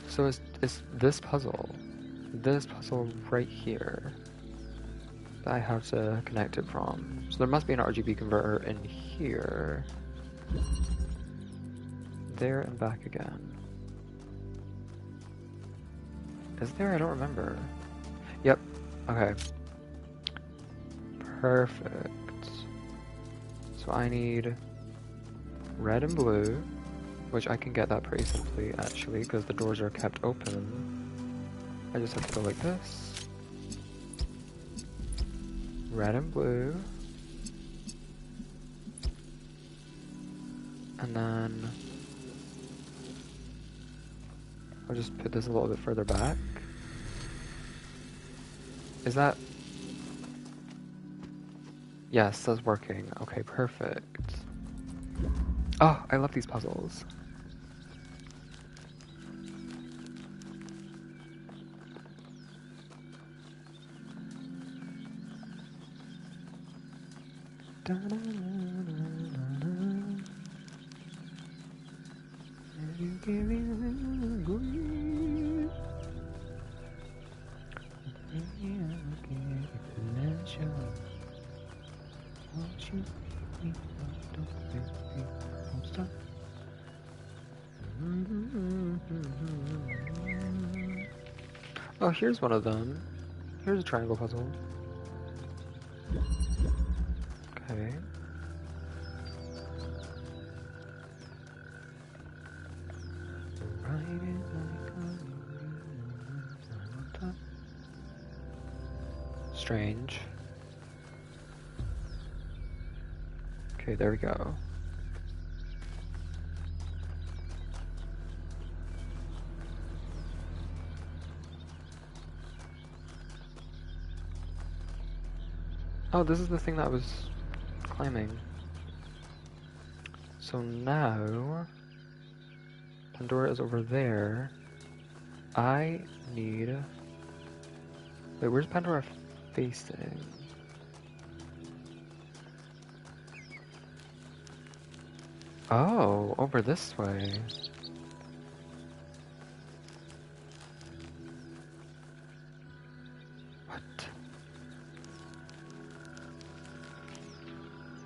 So it's this puzzle right here that I have to connect it from. So there must be an RGB converter in here. There and back again. Is there? I don't remember. Yep. Okay. Perfect. So I need red and blue, which I can get that pretty simply actually, because the doors are kept open. I just have to go like this. Red and blue. And then I'll just put this a little bit further back. Is that... Yes, that's working. Okay, perfect. Oh, I love these puzzles. Oh, here's one of them. Here's a triangle puzzle. Okay. Strange. Okay, there we go. Oh, this is the thing that I was climbing. So now, Pandora is over there. I need... Wait, where's Pandora facing? Oh, over this way. What?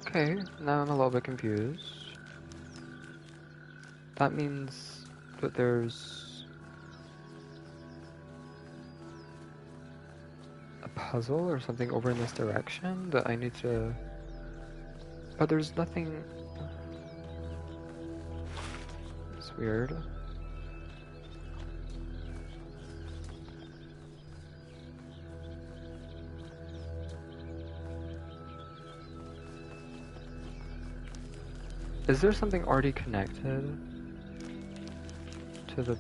Okay, now I'm a little bit confused. That means that there's a puzzle or something over in this direction that I need to... But there's nothing... It's weird. Is there something already connected to the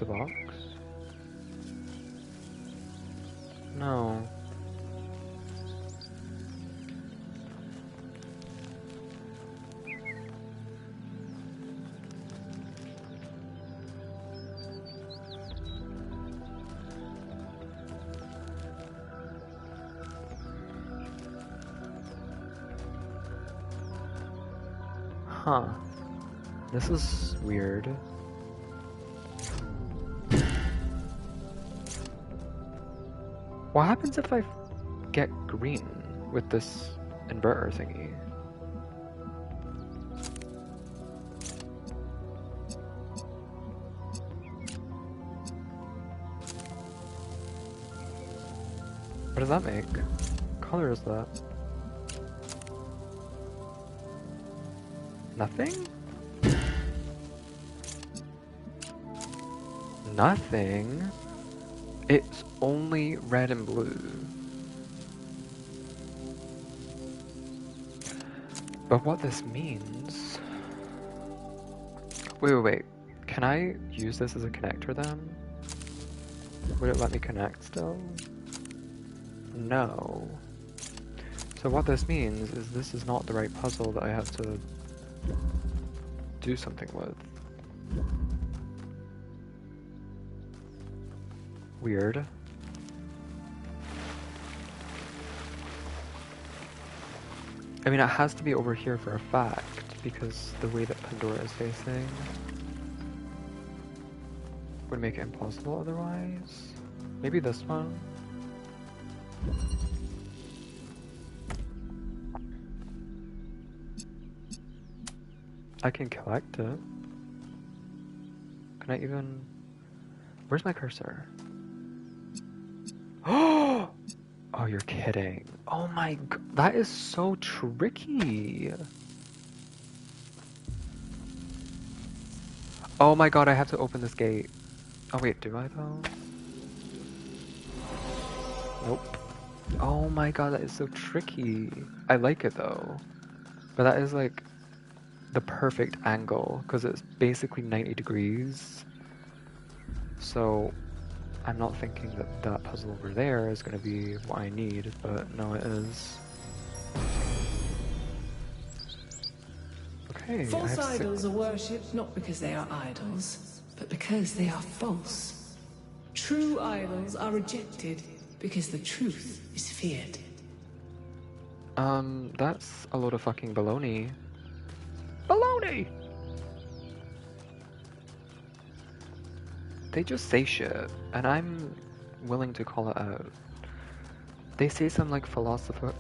box? No. Huh. This is weird. What happens if I get green with this inverter thingy? What does that make? What color is that? Nothing? Nothing? It's only red and blue. But what this means... Wait. Can I use this as a connector then? Would it let me connect still? No. So what this means is this is not the right puzzle that I have to do something with. Weird. I mean, it has to be over here for a fact, because the way that Pandora is facing would make it impossible otherwise. Maybe this one? I can collect it. Can I even... Where's my cursor? Oh, you're kidding. Oh my god, that is so tricky. Oh my god, I have to open this gate. Oh wait, do I though? Nope. Oh my god, that is so tricky. I like it though. But that is like the perfect angle because it's basically 90 degrees. So I'm not thinking that that puzzle over there is going to be what I need, but no, it is. Okay, I False have idols are worshipped not because they are idols, but because they are false. True idols are rejected because the truth is feared. That's a load of fucking baloney. Baloney! They just say shit, and I'm willing to call it out. They say some like philosophical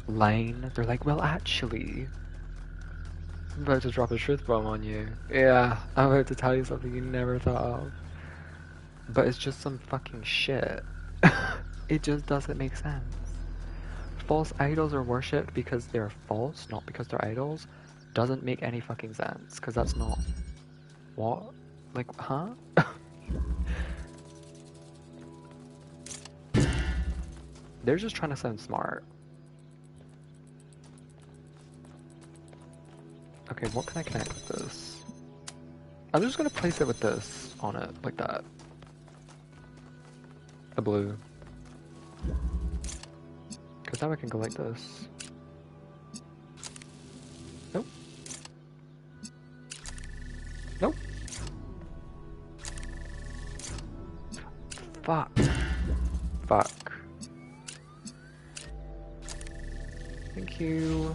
line. They're like, well, actually, I'm about to drop a truth bomb on you. Yeah, I'm about to tell you something you never thought of. But it's just some fucking shit. It just doesn't make sense. False idols are worshipped because they're false, not because they're idols. Doesn't make any fucking sense, because that's not... What? Like, huh? They're just trying to sound smart. Okay, what can I connect with this? I'm just gonna place it with this on it, like that. The blue. Because now I can go like this. Nope. Nope. Fuck. Fuck. Thank you.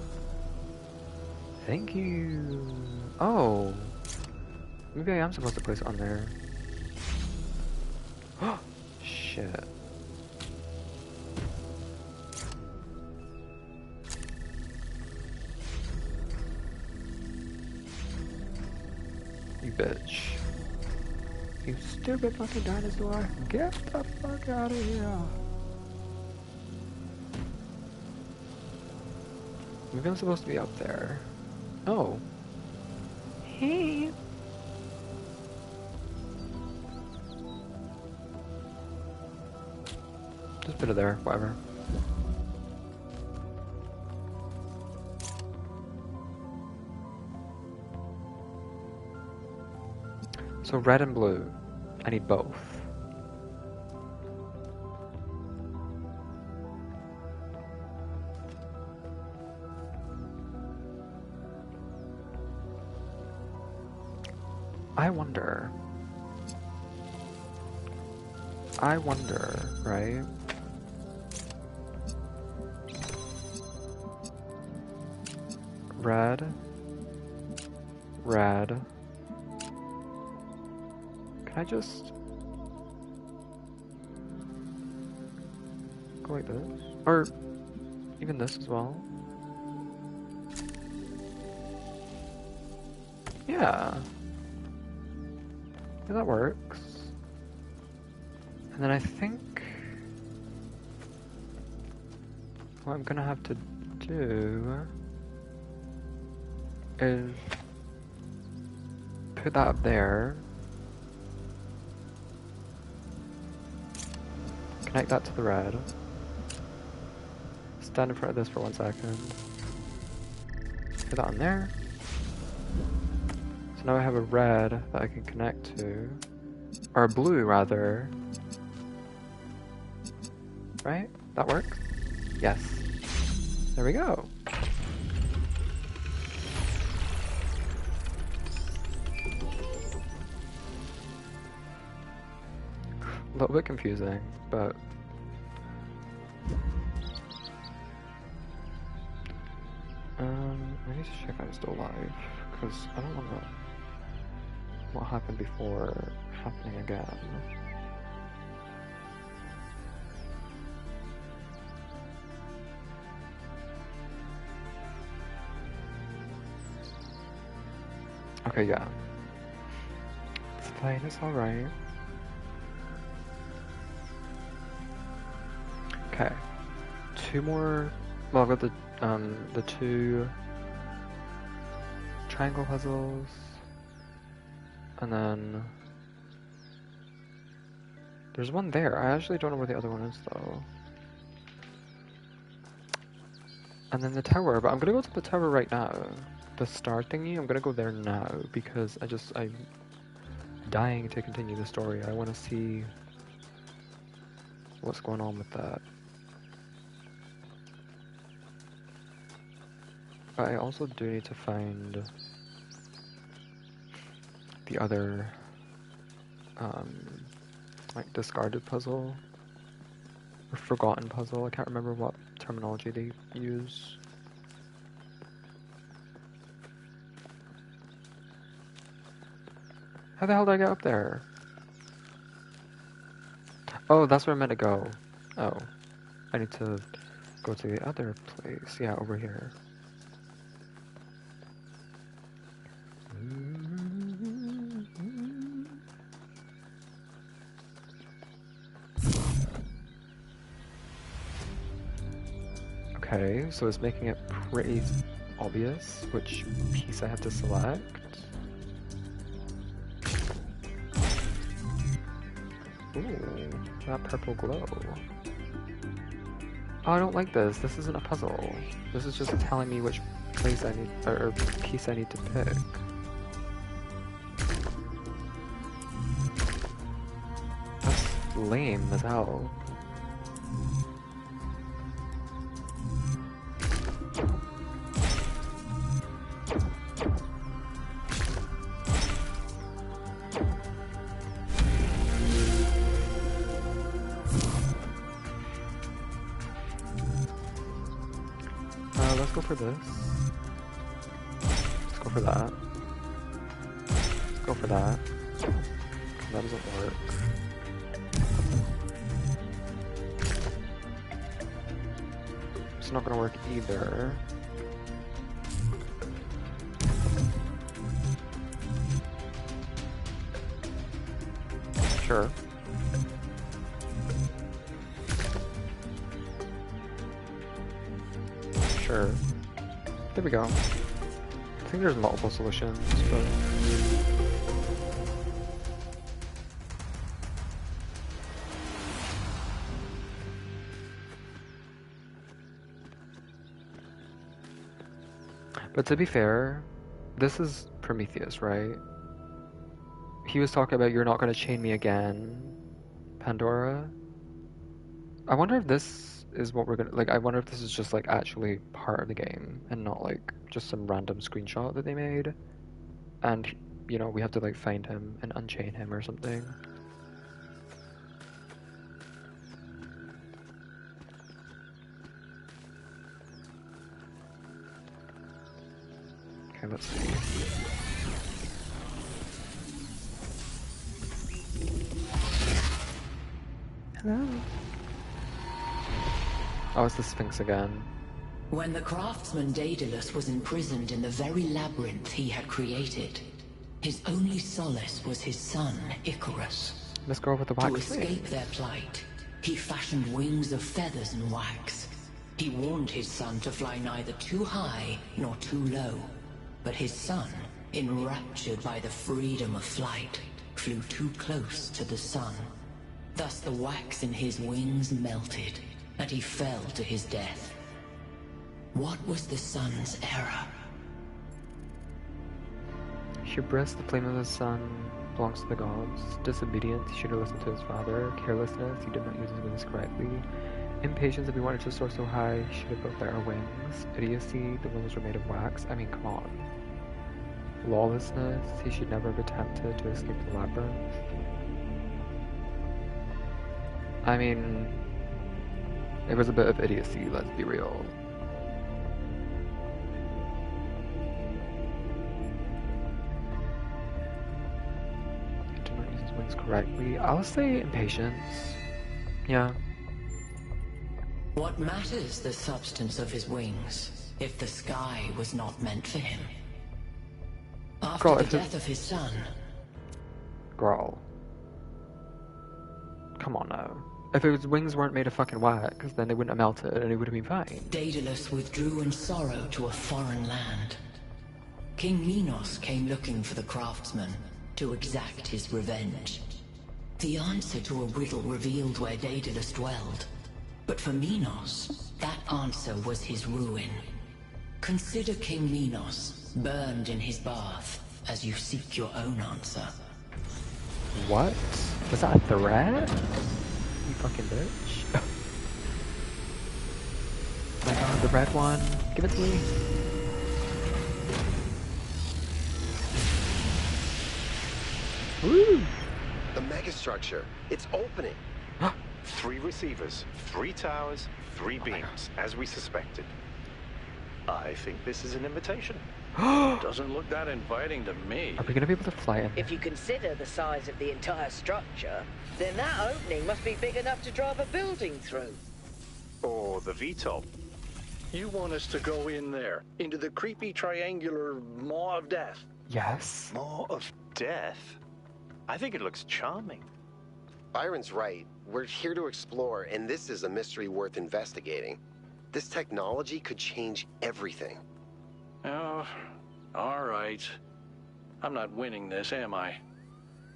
Thank you. Oh. Maybe I am supposed to place it on there. Shit. You bitch. You stupid fucking dinosaur. Get the fuck out of here. Maybe I'm supposed to be up there. Oh. Hey. Just put it there, whatever. So red and blue. I need both. I wonder, right? Red. Red. Can I just go like this? Or even this as well? Yeah. Yeah, that works. And then I think what I'm gonna have to do is put that up there. Connect that to the red. Stand in front of this for 1 second. Put that on there. So now I have a red that I can connect to. Or a blue, rather. Right? That works? Yes. There we go. A little bit confusing, but... I need to check I'm still alive, because I don't want what happened before happening again. Okay, yeah. It's fine, it's alright. Okay. 2 more... Well, I've got the 2 triangle puzzles. And then there's one there. I actually don't know where the other one is though. And then the tower, but I'm gonna go to the tower right now. The star thingy, I'm gonna go there now because I'm dying to continue the story. I wanna see what's going on with that. But I also do need to find the other like discarded puzzle or forgotten puzzle. I can't remember what terminology they use. How the hell did I get up there? Oh, that's where I'm meant to go. Oh, I need to go to the other place. Yeah, over here. Okay, so it's making it pretty obvious which piece I have to select. Ooh, that purple glow. Oh, I don't like this. This isn't a puzzle. This is just telling me which place I need, or piece I need to pick. That's lame as hell. Let's go for this. Let's go for that. Let's go for that. That doesn't work. It's not gonna work either. Sure. Sure. There we go. I think there's multiple solutions, but... But to be fair, this is Prometheus, right? He was talking about you're not going to chain me again, Pandora. I wonder if this is what we're gonna, like, I wonder if this is just, like, actually part of the game, and not, like, just some random screenshot that they made. And, you know, we have to, like, find him and unchain him or something. Okay, let's see. Hello? Oh, it's the Sphinx again. When the craftsman Daedalus was imprisoned in the very labyrinth he had created, his only solace was his son, Icarus. This girl with the wax To escape their plight, he fashioned wings of feathers and wax. He warned his son to fly neither too high nor too low, but his son, enraptured by the freedom of flight, flew too close to the sun. Thus the wax in his wings melted, and he fell to his death. What was the sun's error? Hubris, the flame of the sun, belongs to the gods. Disobedience, he should have listened to his father. Carelessness, he did not use his wings correctly. Impatience, if he wanted to soar so high, he should have built better wings. Idiocy, the wings were made of wax. I mean, come on. Lawlessness, he should never have attempted to escape the labyrinth. I mean, it was a bit of idiocy, let's be real. He did not use his wings correctly. I'll say impatience. Yeah. What matters the substance of his wings, if the sky was not meant for him? After Girl, the death of his son... Girl. Come on now. If his wings weren't made of fucking wax, then they wouldn't have melted and he would have been fine. Daedalus withdrew in sorrow to a foreign land. King Minos came looking for the craftsman to exact his revenge. The answer to a riddle revealed where Daedalus dwelled. But for Minos, that answer was his ruin. Consider King Minos, burned in his bath, as you seek your own answer. What? Was that a threat? You fucking bitch. Oh my god, the red one. Give it to me. Woo! The megastructure. It's opening. 3 receivers, 3 towers, 3 beams, as we suspected. I think this is an invitation. Doesn't look that inviting to me. Are we gonna be able to fly in? If you consider the size of the entire structure, then that opening must be big enough to drive a building through. Or the VTOL. You want us to go in there, into the creepy triangular maw of death? Yes. Maw of death? I think it looks charming. Byron's right. We're here to explore, and this is a mystery worth investigating. This technology could change everything. Oh, all right. I'm not winning this, am I?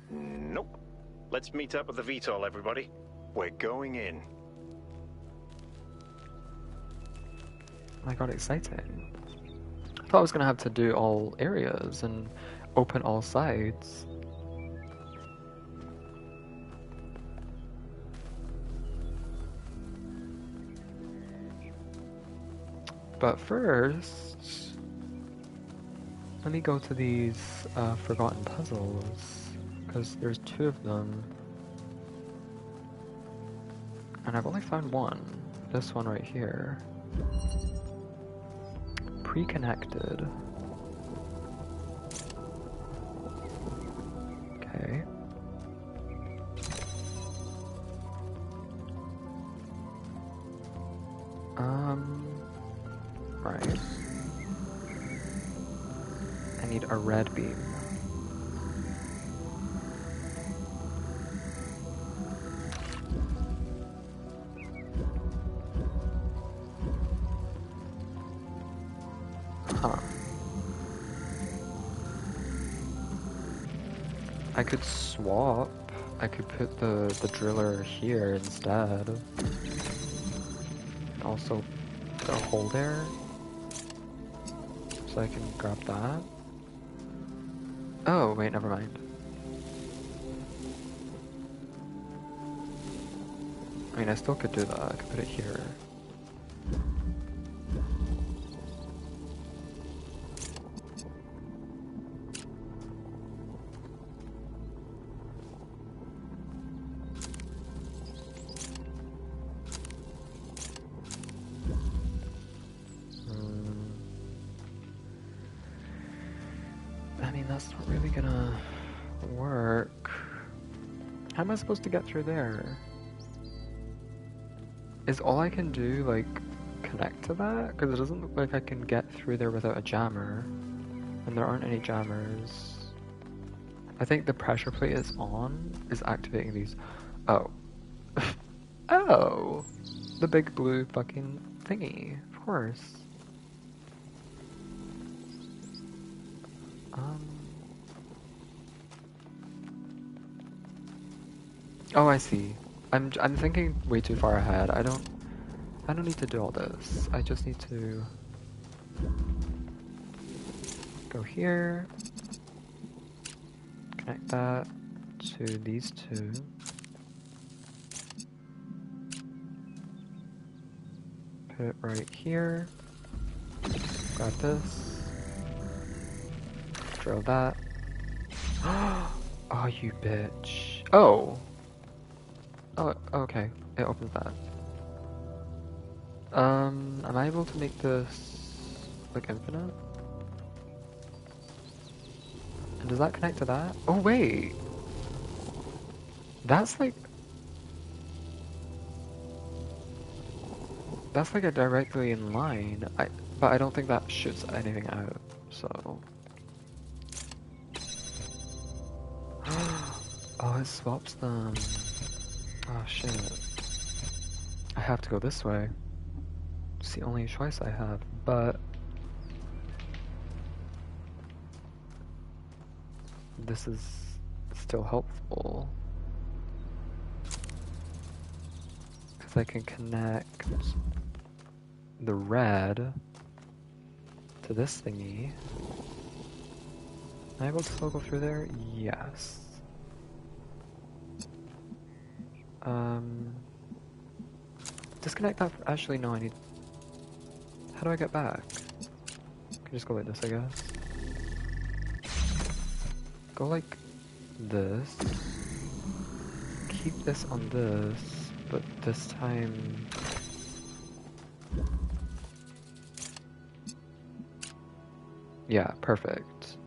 Nope. Let's meet up with the VTOL, everybody. We're going in. I got exciting. I thought I was gonna have to do all areas and open all sides. But first, let me go to these forgotten puzzles, because there's 2 of them. And I've only found one. This one right here. Pre-connected. Okay. Right. I need a red beam. Huh. I could swap. I could put the driller here instead. Also put a hole there. So I can grab that. Oh, wait, never mind. I mean, I still could do that. I could put it here. I mean, that's not really gonna work. How am I supposed to get through there? Is all I can do, like, connect to that? Because it doesn't look like I can get through there without a jammer. And there aren't any jammers. I think the pressure plate is on, is activating these. Oh. Oh! The big blue fucking thingy, of course. Oh, I see. I'm thinking way too far ahead. I don't need to do all this. I just need to go here, connect that to these 2. Put it right here. Grab this. Drill that. Oh, you bitch. Oh! Oh, okay. It opens that. Am I able to make this, like, infinite? And does that connect to that? Oh, wait! That's like... That's like a directly in line. But I don't think that shoots anything out, so... Oh, it swaps them. Oh shit. I have to go this way. It's the only choice I have, but... this is still helpful. Because I can connect the red to this thingy. Am I able to still go through there? Yes. Disconnect that. Actually, no, I need. How do I get back? I can just go like this, I guess. Go like this. Keep this on this, but this time. Yeah, perfect.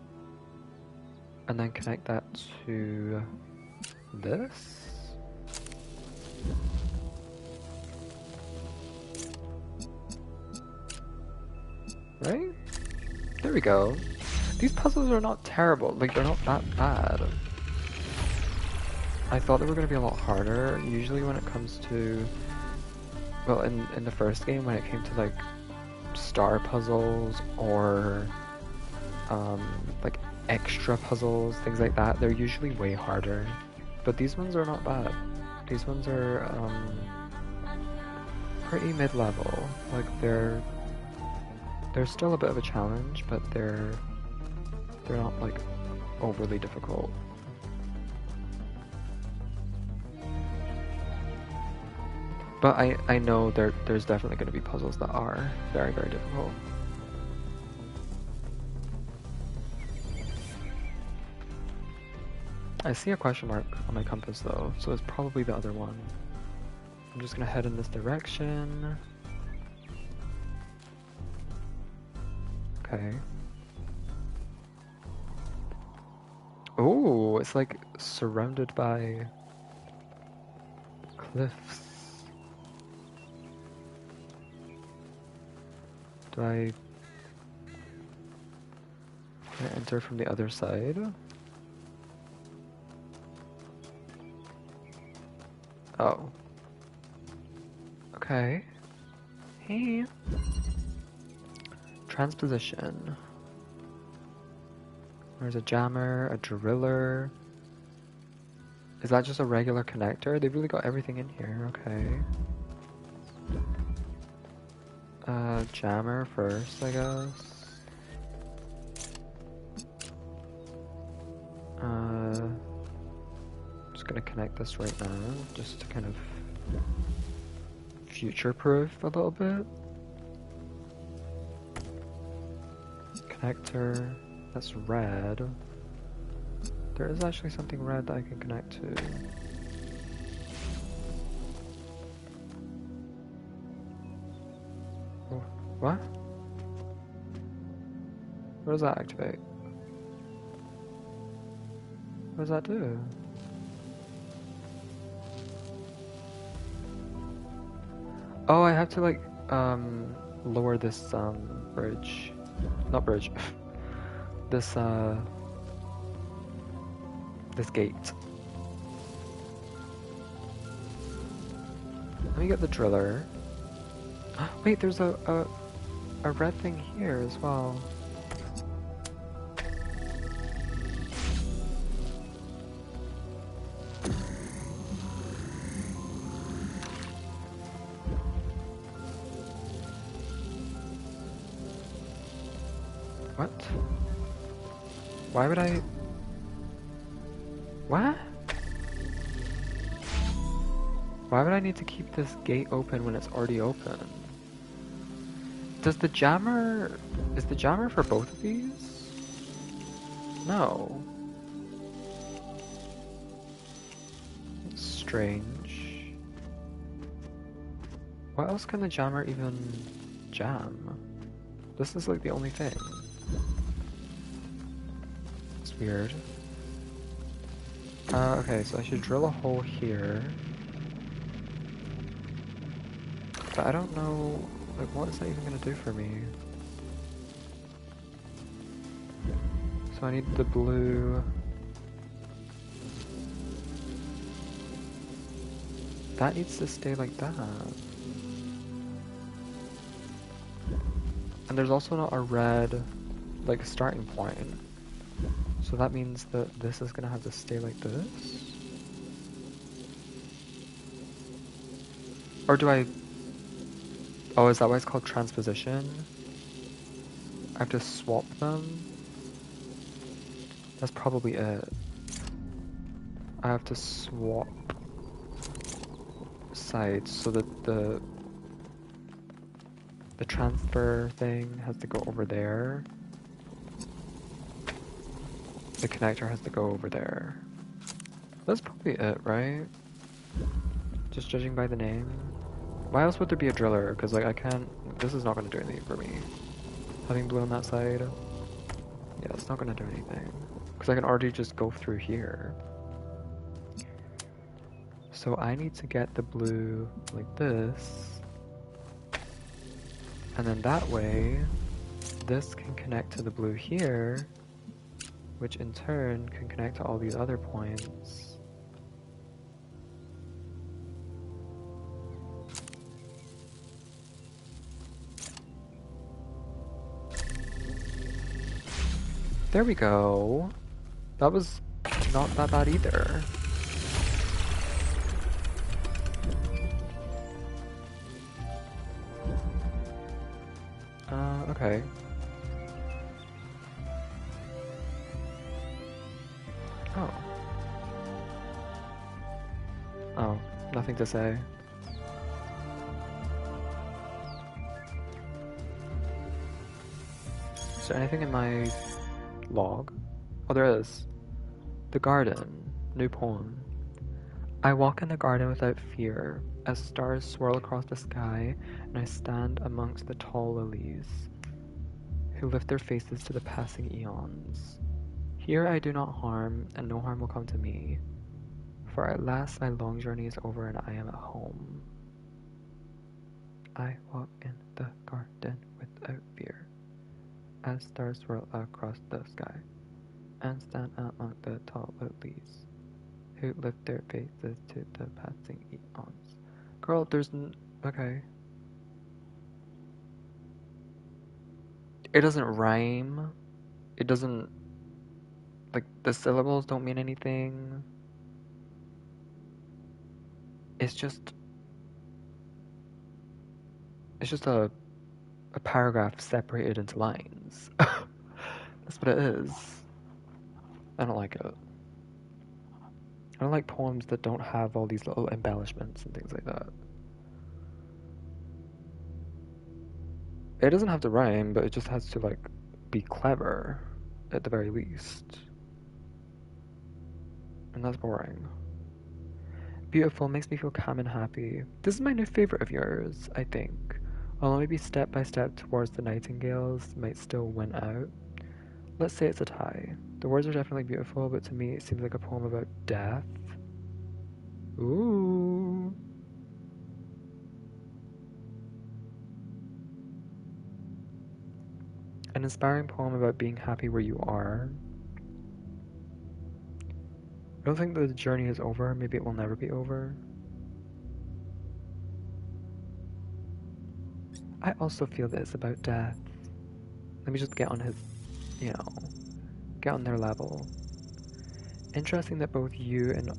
And then connect that to this. Right? There we go. These puzzles are not terrible. Like, they're not that bad. I thought they were going to be a lot harder. Usually when it comes to... Well, in the first game, when it came to, like, star puzzles or, like, extra puzzles, things like that, they're usually way harder. But these ones are not bad. These ones are, pretty mid-level. Like, they're still a bit of a challenge, but they're not, like, overly difficult. But I know there's definitely going to be puzzles that are very, very difficult. I see a question mark on my compass though, so it's probably the other one. I'm just going to head in this direction. Okay. Oh, it's like surrounded by cliffs. Do I enter from the other side? Oh. Okay. Hey. Transposition. There's a jammer, a driller. Is that just a regular connector? They've really got everything in here, okay. Jammer first, I guess. Just gonna connect this right now, just to kind of future-proof a little bit. Connector, that's red. There is actually something red that I can connect to. Oh, what? What does that activate? What does that do? Oh, I have to like lower this bridge. Not bridge. This this gate. Let me get the driller. Wait, there's a red thing here as well. What? Why would I... What? Why would I need to keep this gate open when it's already open? Does the jammer... Is the jammer for both of these? No. That's strange. What else can the jammer even jam? This is like the only thing. It's weird. Okay, so I should drill a hole here. But I don't know, like, what is that even gonna do for me? So I need the blue. That needs to stay like that. And there's also not a red, like, starting point. So that means that this is gonna have to stay like this? Or do I... Oh, is that why it's called transposition? I have to swap them? That's probably it. I have to swap sides so that the transfer thing has to go over there. The connector has to go over there. That's probably it, right? Just judging by the name. Why else would there be a driller? Because like I can't... This is not going to do anything for me. Having blue on that side. Yeah, it's not going to do anything. Because I can already just go through here. So I need to get the blue like this. And then that way, this can connect to the blue here, which in turn can connect to all these other points. There we go. That was not that bad either. Okay. Oh. Oh, nothing to say. Is there anything in my log? Oh, there is. The garden. New poem. I walk in the garden without fear, as stars swirl across the sky, and I stand amongst the tall lilies, who lift their faces to the passing eons. Here I do not harm, and no harm will come to me, for at last my long journey is over and I am at home. I walk in the garden without fear, as stars swirl across the sky, and stand among the tall lilies, who lift their faces to the passing eons. Girl, okay. It doesn't rhyme. It doesn't... Like, the syllables don't mean anything. It's just... It's just a paragraph separated into lines. That's what it is. I don't like it. I don't like poems that don't have all these little embellishments and things like that. It doesn't have to rhyme, but it just has to, like, be clever, at the very least. And that's boring. Beautiful, makes me feel calm and happy. This is my new favorite of yours, I think. Although maybe step by step towards the nightingales might still win out. Let's say it's a tie. The words are definitely beautiful, but to me it seems like a poem about death. Ooh. An inspiring poem about being happy where you are. I don't think the journey is over. Maybe it will never be over. I also feel that it's about death. Let me just get on his, get on their level. Interesting that both you and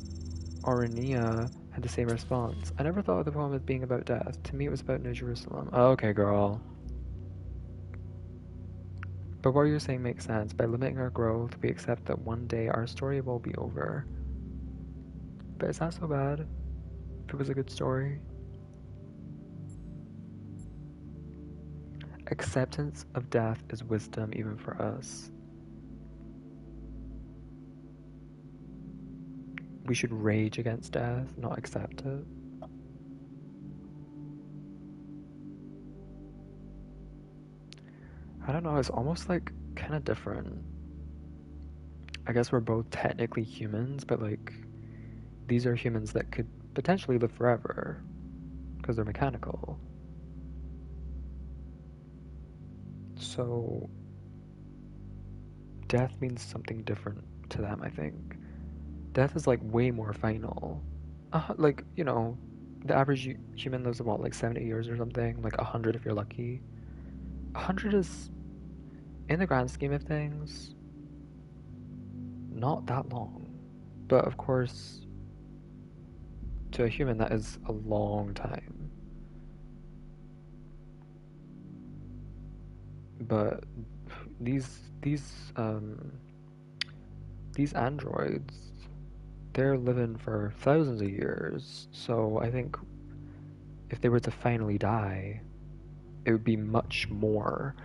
Aurania had the same response. I never thought of the poem as being about death. To me it was about New Jerusalem. Okay, girl. But what you're saying makes sense. By limiting our growth, we accept that one day our story will be over. But is that so bad? If it was a good story? Acceptance of death is wisdom even for us. We should rage against death, not accept it. I don't know, it's almost like kind of different. I guess we're both technically humans, but like these are humans that could potentially live forever because they're mechanical. So death means something different to them, I think. Death is like way more final. Like, the average human lives about like 70 years or something, like 100 if you're lucky. 100 is, in the grand scheme of things, not that long. But of course, to a human, that is a long time. But these androids, they're living for thousands of years. So I think if they were to finally die, it would be much more,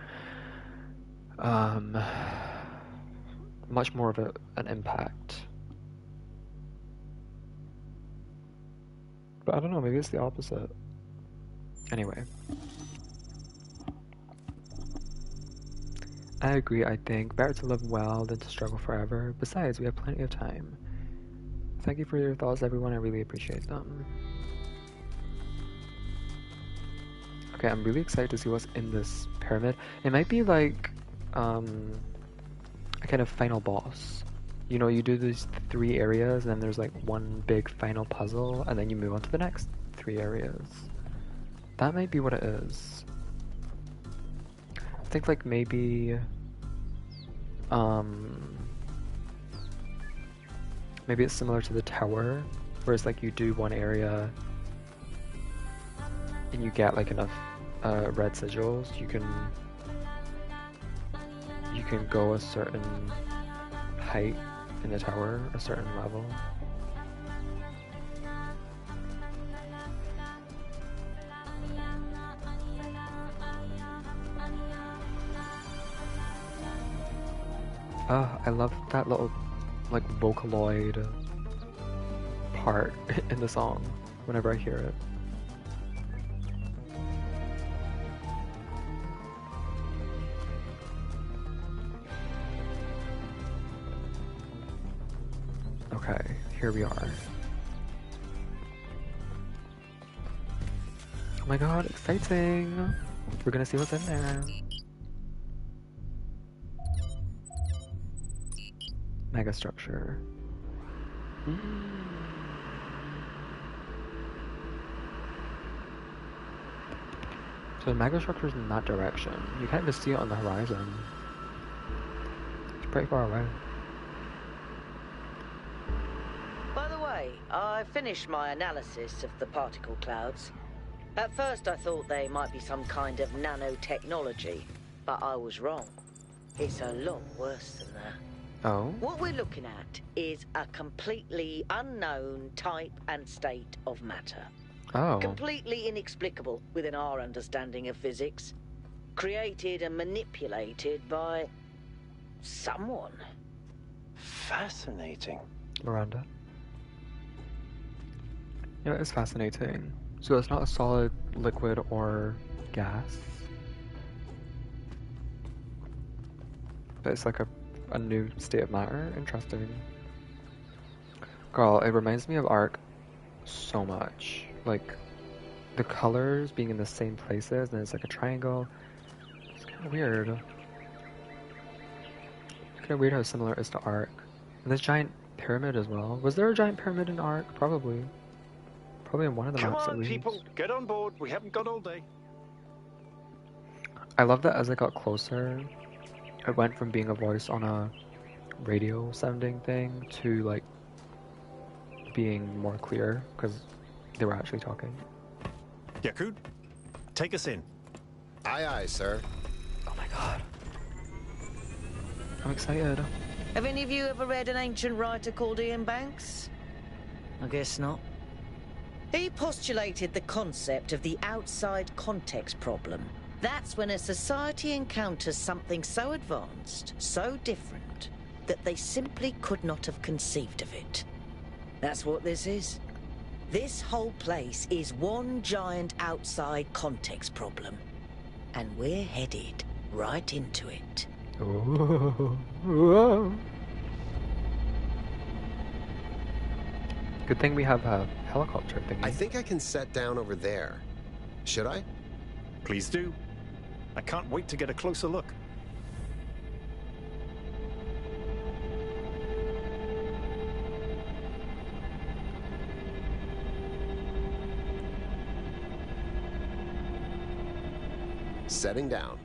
much more of an impact. But I don't know, maybe it's the opposite. Anyway. I agree, I think. Better to live well than to struggle forever. Besides, we have plenty of time. Thank you for your thoughts, everyone. I really appreciate them. Okay, I'm really excited to see what's in this pyramid. It might be like a kind of final boss. You know, you do these 3 areas, and then there's like one big final puzzle, and then you move on to the next 3 areas. That might be what it is. I think like maybe maybe it's similar to the tower, where it's like you do one area and you get like enough red sigils, you can go a certain height in the tower, a certain level. I love that little like Vocaloid part in the song whenever I hear it. Okay, here we are. Oh my god, exciting! We're gonna see what's in there. Mega structure. So the mega structure is in that direction. You can't even see it on the horizon. It's pretty far away. By the way, I finished my analysis of the particle clouds. At first I thought they might be some kind of nanotechnology, but I was wrong. It's a lot worse than that. Oh? What we're looking at is a completely unknown type and state of matter. Oh. Completely inexplicable within our understanding of physics. Created and manipulated by someone. Fascinating. Miranda? Yeah, it's fascinating. So it's not a solid, liquid, or gas. But it's like a new state of matter. Interesting. Girl, it reminds me of Ark so much. Like, the colors being in the same places, and it's like a triangle. It's kind of weird. Kind of weird how similar it is to Ark. And this giant pyramid as well. Was there a giant pyramid in Ark? Probably. Probably in one of the maps at Come on, least. people, get on board. We haven't got all day. I love that as I got closer, it went from being a voice on a radio sounding thing to like being more clear because they were actually talking. Yakut, take us in. Aye, aye, sir. Oh my god. I'm excited. Have any of you ever read an ancient writer called Ian Banks? I guess not. He postulated the concept of the outside context problem. That's when a society encounters something so advanced, so different, that they simply could not have conceived of it. That's what this is. This whole place is one giant outside context problem. And we're headed right into it. Ooh. Ooh. Good thing we have a helicopter thingy. I think I can set down over there. Should I? Please do. I can't wait to get a closer look. Setting down.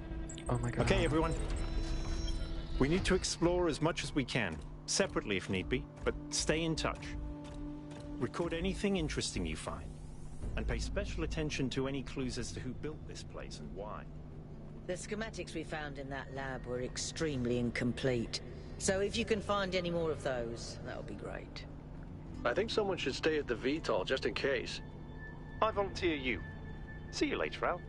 Oh my god. Okay, everyone. We need to explore as much as we can. separately if need be, but stay in touch. Record anything interesting you find, and pay special attention to any clues as to who built this place and why. The schematics we found in that lab were extremely incomplete. So if you can find any more of those, that'll be great. I think someone should stay at the VTOL just in case. I volunteer you. See you later, Al.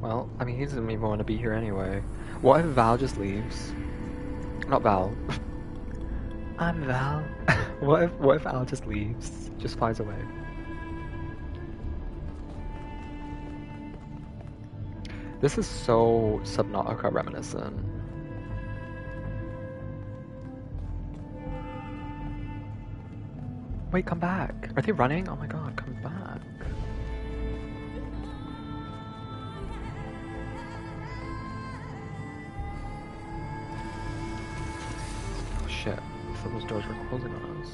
Well, I mean, he doesn't even want to be here anyway. What if Val just leaves? Not Val. I'm Val. What if Al just leaves? Just flies away? This is so Subnautica reminiscent. Wait, come back. Are they running? Oh my god, come back. Oh shit. I thought those doors were closing on us.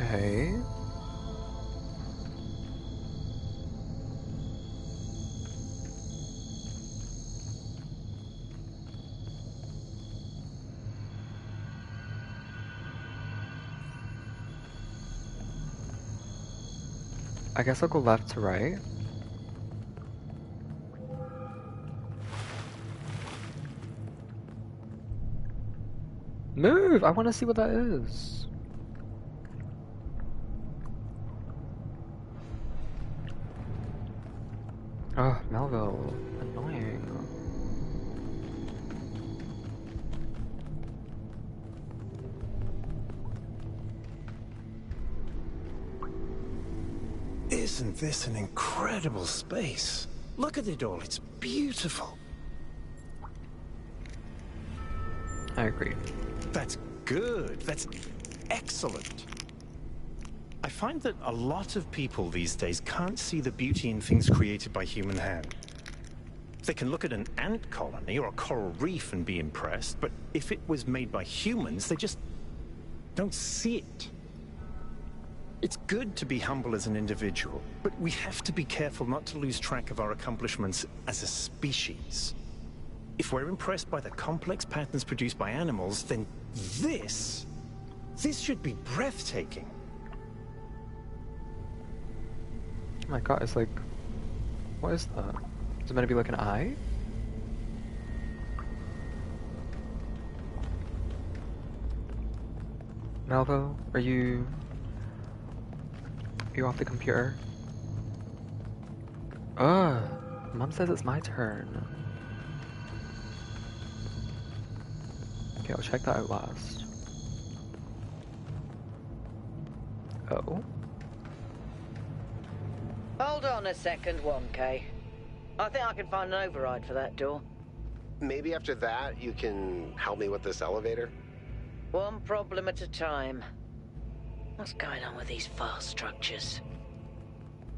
Okay. I guess I'll go left to right. Move! I want to see what that is. Oh, Melville. Annoying. Isn't this an incredible space? Look at it all, it's beautiful. I agree. That's good, that's excellent. I find that a lot of people these days can't see the beauty in things created by human hand. They can look at an ant colony or a coral reef and be impressed, but if it was made by humans, they just don't see it. It's good to be humble as an individual, but we have to be careful not to lose track of our accomplishments as a species. If we're impressed by the complex patterns produced by animals, then this should be breathtaking. Oh my god, it's like... What is that? Is it meant to be like an eye? Malvo, are you off the computer? Ugh, Mom says it's my turn. Okay, I'll check that out last. Oh. Hold on a second, 1K. I think I can find an override for that door. Maybe after that you can help me with this elevator? One problem at a time. What's going on with these fast structures?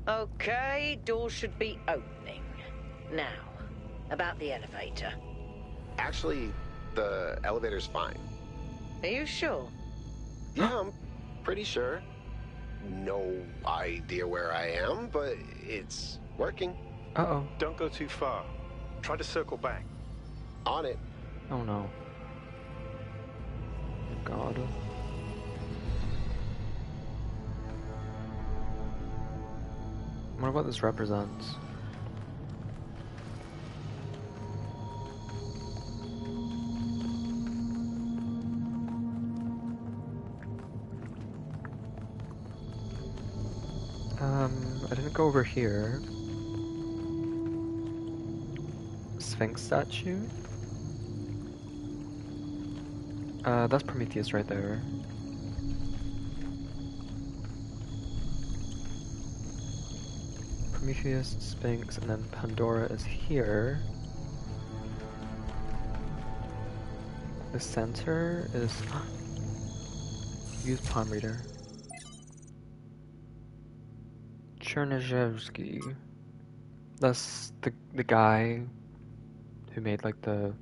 Okay, door should be opening. Now, about the elevator. Actually, the elevator's fine. Are you sure? Yeah, I'm pretty sure. No idea where I am, but it's working. Uh-oh. Don't go too far. Try to circle back. On it. Oh no. God. I wonder what this represents. I didn't go over here. Sphinx statue? That's Prometheus right there. Prometheus, Sphinx, and then Pandora is here. The center is... Use palm reader. Chernozhevsky. That's the guy who made like the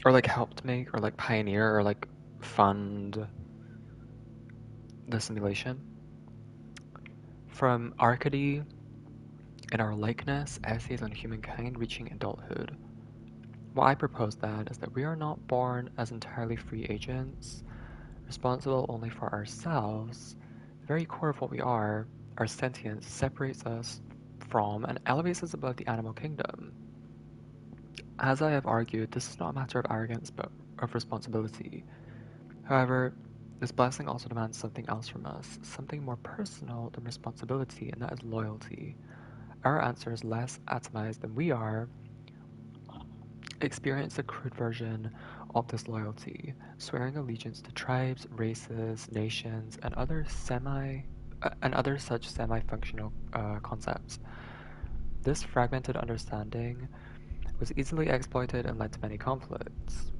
or like helped make, or like pioneer, or like fund the simulation. From Arcady in Our Likeness, Essays on Humankind Reaching Adulthood. What I propose that is that we are not born as entirely free agents, responsible only for ourselves. The very core of what we are, our sentience, separates us from and elevates us above the animal kingdom. As I have argued, this is not a matter of arrogance but of responsibility. However, this blessing also demands something else from us, something more personal than responsibility, and that is loyalty. Our answer is less atomized than we are. Experience a crude version of this loyalty, swearing allegiance to tribes, races, nations, and other such semi-functional concepts. This fragmented understanding was easily exploited and led to many conflicts.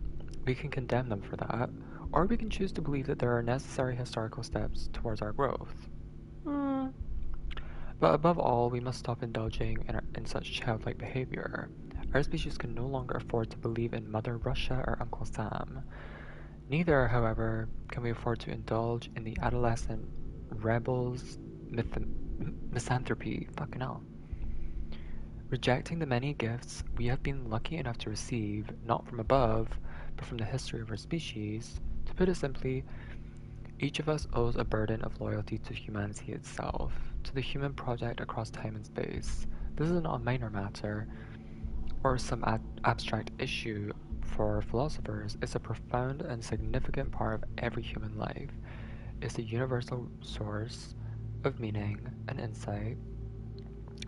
We can condemn them for that, or we can choose to believe that there are necessary historical steps towards our growth. But above all, we must stop indulging in such childlike behavior. Our species can no longer afford to believe in Mother Russia or Uncle Sam. Neither, however, can we afford to indulge in the adolescent rebel's misanthropy. Fucking hell. Rejecting the many gifts we have been lucky enough to receive, not from above, but from the history of our species, to put it simply, each of us owes a burden of loyalty to humanity itself, to the human project across time and space. This is not a minor matter, or some abstract issue for philosophers. It's a profound and significant part of every human life. It's a universal source of meaning and insight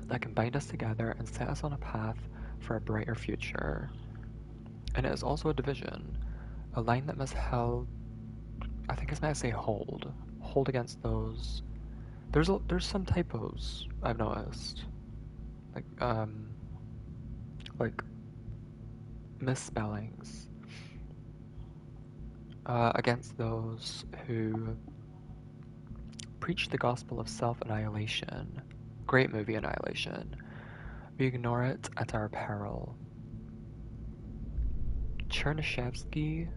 that can bind us together and set us on a path for a brighter future. And it is also a division, a line that must held, I think it's meant to say hold against those. There's some typos I've noticed, like misspellings, against those who preach the gospel of self-annihilation. Great movie, Annihilation. We ignore it at our peril. Chernyshevsky,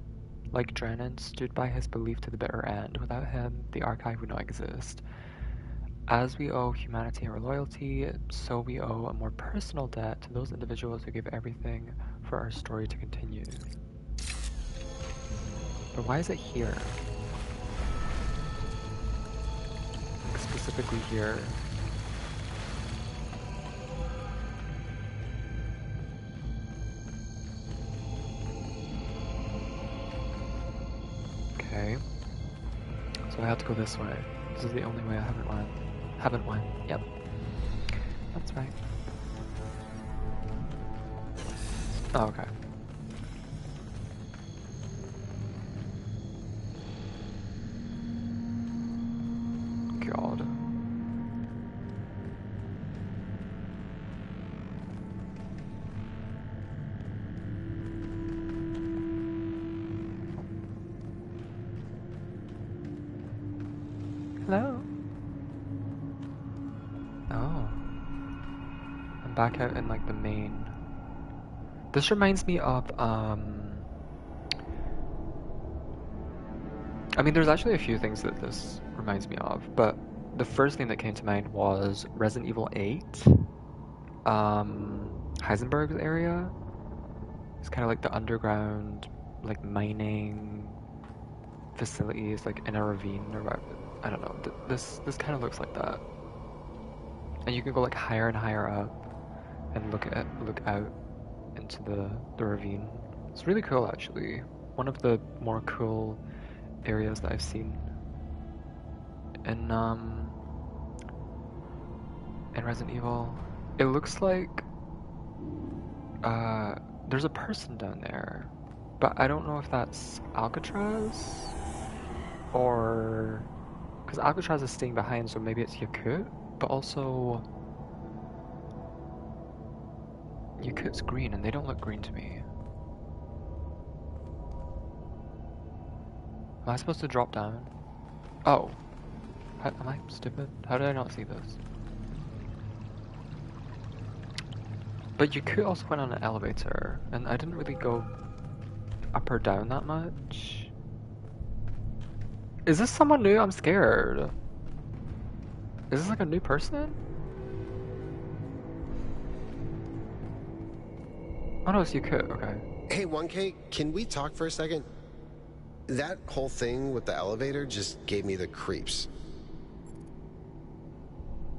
like Drennan, stood by his belief to the bitter end. Without him, the archive would not exist. As we owe humanity our loyalty, so we owe a more personal debt to those individuals who gave everything for our story to continue. But why is it here? Like specifically here. Okay. So I have to go this way. This is the only way I haven't went. Yep. That's right. Oh, okay. God. Hello? Oh. I'm back out in like the main. This reminds me of I mean, there's actually a few things that this reminds me of, but the first thing that came to mind was Resident Evil 8. Heisenberg's area. It's kind of like the underground, like mining facilities, like in a ravine or whatever. I don't know. This kind of looks like that, and you can go like higher and higher up and look out into the ravine. It's really cool, actually. One of the more cool areas that I've seen in Resident Evil. It looks like there's a person down there, but I don't know if that's Alcatraz or because Alcatraz is staying behind, so maybe it's Yakut, but also Yakut's green and they don't look green to me. Am I supposed to drop down? Oh. Am I stupid? How did I not see this? But you could also went on an elevator, and I didn't really go up or down that much. Is this someone new? I'm scared. Is this like a new person? Oh no, it's you could. Okay. Hey, 1K, can we talk for a second? That whole thing with the elevator just gave me the creeps.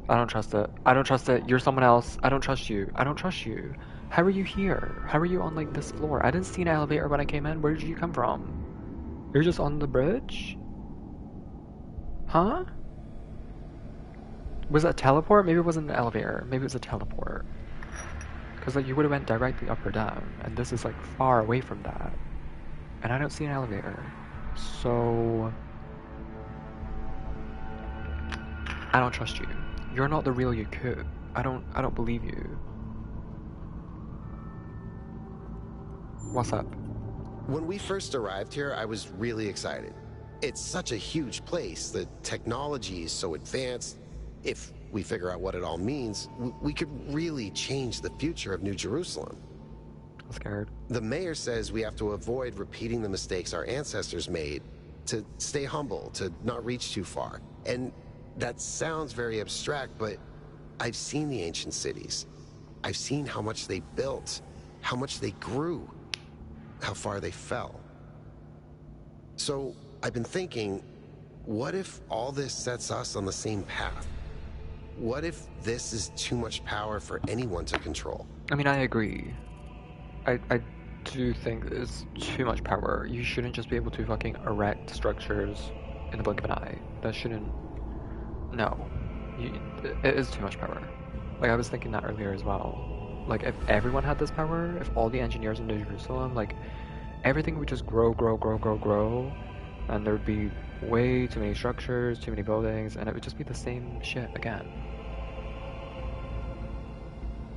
I don't trust it. I don't trust it. You're someone else. I don't trust you. I don't trust you. How are you here? How are you on like this floor? I didn't see an elevator when I came in. Where did you come from? You're just on the bridge? Huh? Was that a teleport? Maybe it wasn't an elevator. Maybe it was a teleport. Because like you would have went directly up or down, and this is like far away from that. And I don't see an elevator. So I don't trust you. You're not the real Yaku. I don't believe you. What's up? When we first arrived here, I was really excited. It's such a huge place. The technology is so advanced. If we figure out what it all means, we could really change the future of New Jerusalem. I'm scared. The mayor says we have to avoid repeating the mistakes our ancestors made, to stay humble, to not reach too far. And that sounds very abstract, but I've seen the ancient cities. I've seen how much they built, how much they grew, how far they fell. So I've been thinking, what if all this sets us on the same path? What if this is too much power for anyone to control? I mean, I agree. I do think it's too much power. You shouldn't just be able to fucking erect structures in the blink of an eye. That shouldn't... No. It is too much power. Like, I was thinking that earlier as well. Like, if everyone had this power, if all the engineers in New Jerusalem, like, everything would just grow, and there would be way too many structures, too many buildings, and it would just be the same shit again.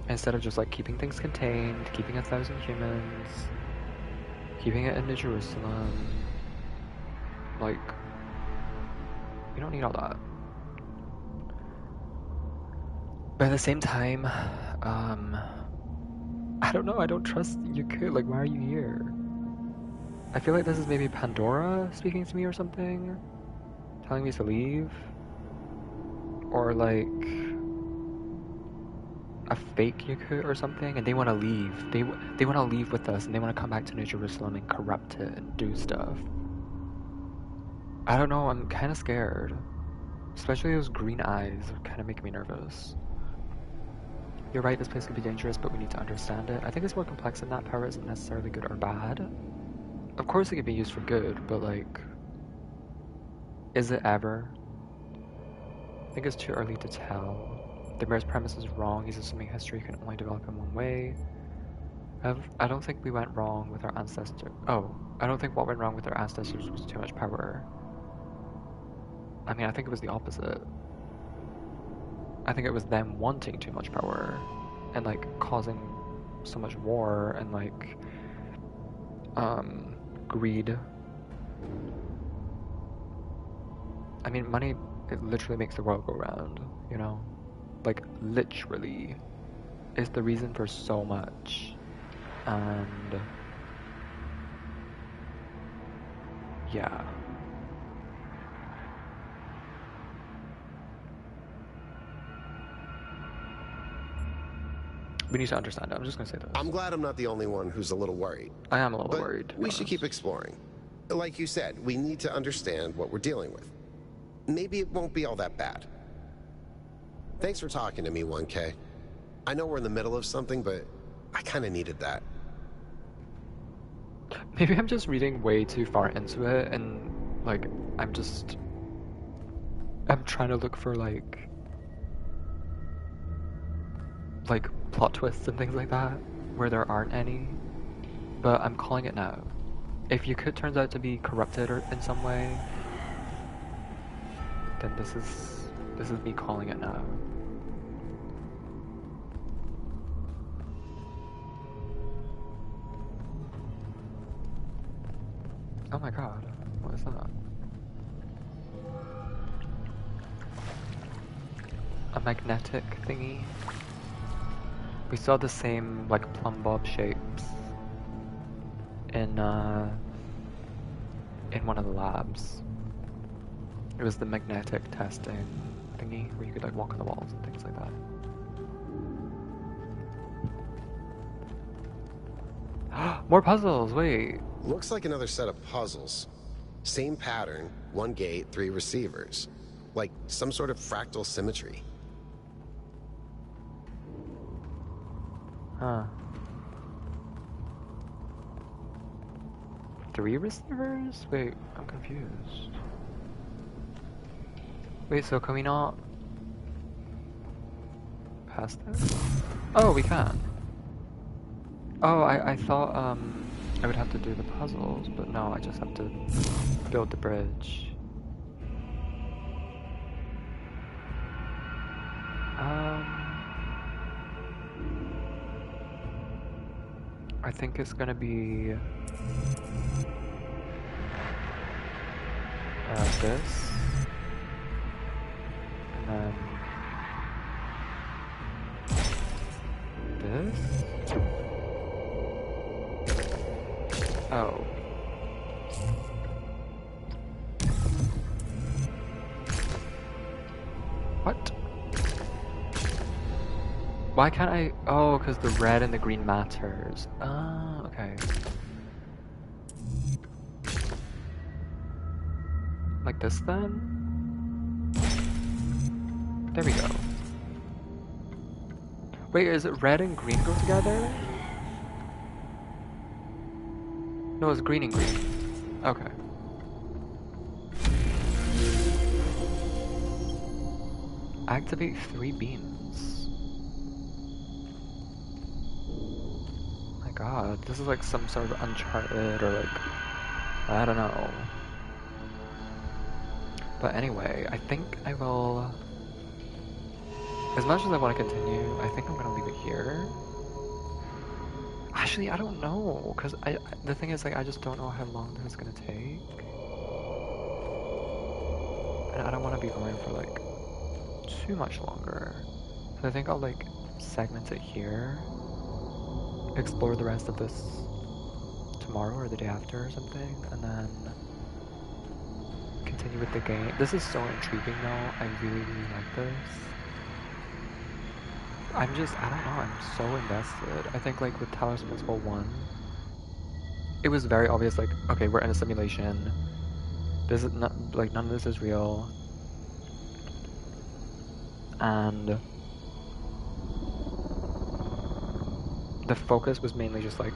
Instead of just like keeping things contained, keeping 1,000 humans, keeping it in New Jerusalem, like, you don't need all that. But at the same time, I don't know, I don't trust Yaku. Like, why are you here? I feel like this is maybe Pandora speaking to me or something, telling me to leave, or like a fake Yaku or something, and they want to leave. They want to leave with us, and they want to come back to New Jerusalem and corrupt it and do stuff. I don't know. I'm kind of scared, especially those green eyes are kind of making me nervous. You're right. This place could be dangerous, but we need to understand it. I think it's more complex than that. Power isn't necessarily good or bad. Of course, it could be used for good, but like, is it ever? I think it's too early to tell. The mayor's premise is wrong. He's assuming history can only develop in one way. I don't think we went wrong with our ancestors. Oh, I don't think what went wrong with our ancestors was too much power. I mean, I think it was the opposite. I think it was them wanting too much power and like causing so much war and like greed. I mean, money, it literally makes the world go round, you know? Like, literally, is the reason for so much. And yeah. We need to understand it. I'm just gonna say this. I'm glad I'm not the only one who's a little worried. I am a little But worried. we should keep exploring. Like you said, we need to understand what we're dealing with. Maybe it won't be all that bad. Thanks for talking to me, 1K. I know we're in the middle of something, but I kind of needed that. Maybe I'm just reading way too far into it, and like I'm trying to look for like plot twists and things like that where there aren't any. But I'm calling it now. If Yakut turns out to be corrupted or in some way, then this is me calling it now. Oh my god, what is that? A magnetic thingy? We saw the same, like, plumb bob shapes in one of the labs. It was the magnetic testing thingy where you could like walk on the walls and things like that. More puzzles, wait. Looks like another set of puzzles. Same pattern, 1 gate, 3 receivers. Like some sort of fractal symmetry. Huh. 3 receivers? Wait, I'm confused. Wait, so can we not pass this? Oh, we can. Oh, I thought I would have to do the puzzles, but no, I just have to build the bridge. I think it's gonna be this, and then this. Oh. What? Why can't I? Oh, because the red and the green matters. Ah, okay. Like this then? There we go. Wait, is it red and green go together? No, it's green and green. Okay. Activate 3 beams. My god, this is like some sort of Uncharted or like, I don't know. But anyway, I think I will, as much as I want to continue, I think I'm gonna leave it here. Actually, I don't know, because the thing is, like, I just don't know how long this is gonna take. And I don't want to be going for, like, too much longer. So I think I'll, like, segment it here. Explore the rest of this tomorrow or the day after or something, and then continue with the game. This is so intriguing though, I really, really like this. I don't know, I'm so invested. I think like with Talos Principle 1, it was very obvious like, okay, we're in a simulation. This is not, like, none of this is real. And the focus was mainly just like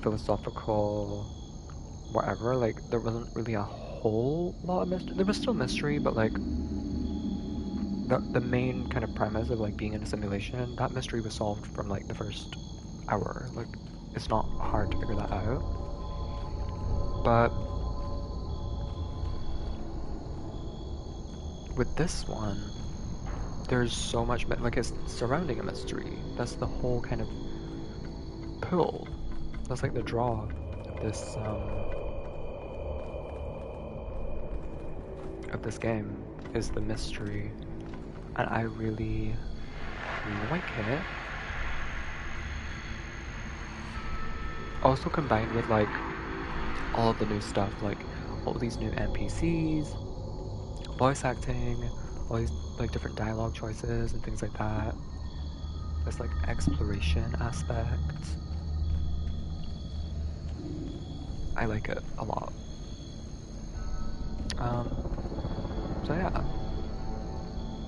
philosophical, whatever, like there wasn't really a whole lot of mystery. There was still mystery, but like the main kind of premise of like being in a simulation, that mystery was solved from like the first hour. Like it's not hard to figure that out. But with this one, there's so much, like it's surrounding a mystery. That's the whole kind of pull. That's like the draw of this game, is the mystery. And I really like it. Also combined with like all of the new stuff, like all these new NPCs, voice acting, all these like different dialogue choices and things like that. This like exploration aspect. I like it a lot. So yeah,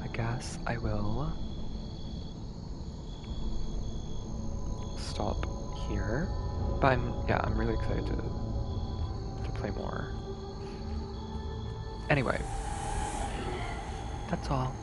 I guess I will stop here. But I'm really excited to play more. Anyway, that's all.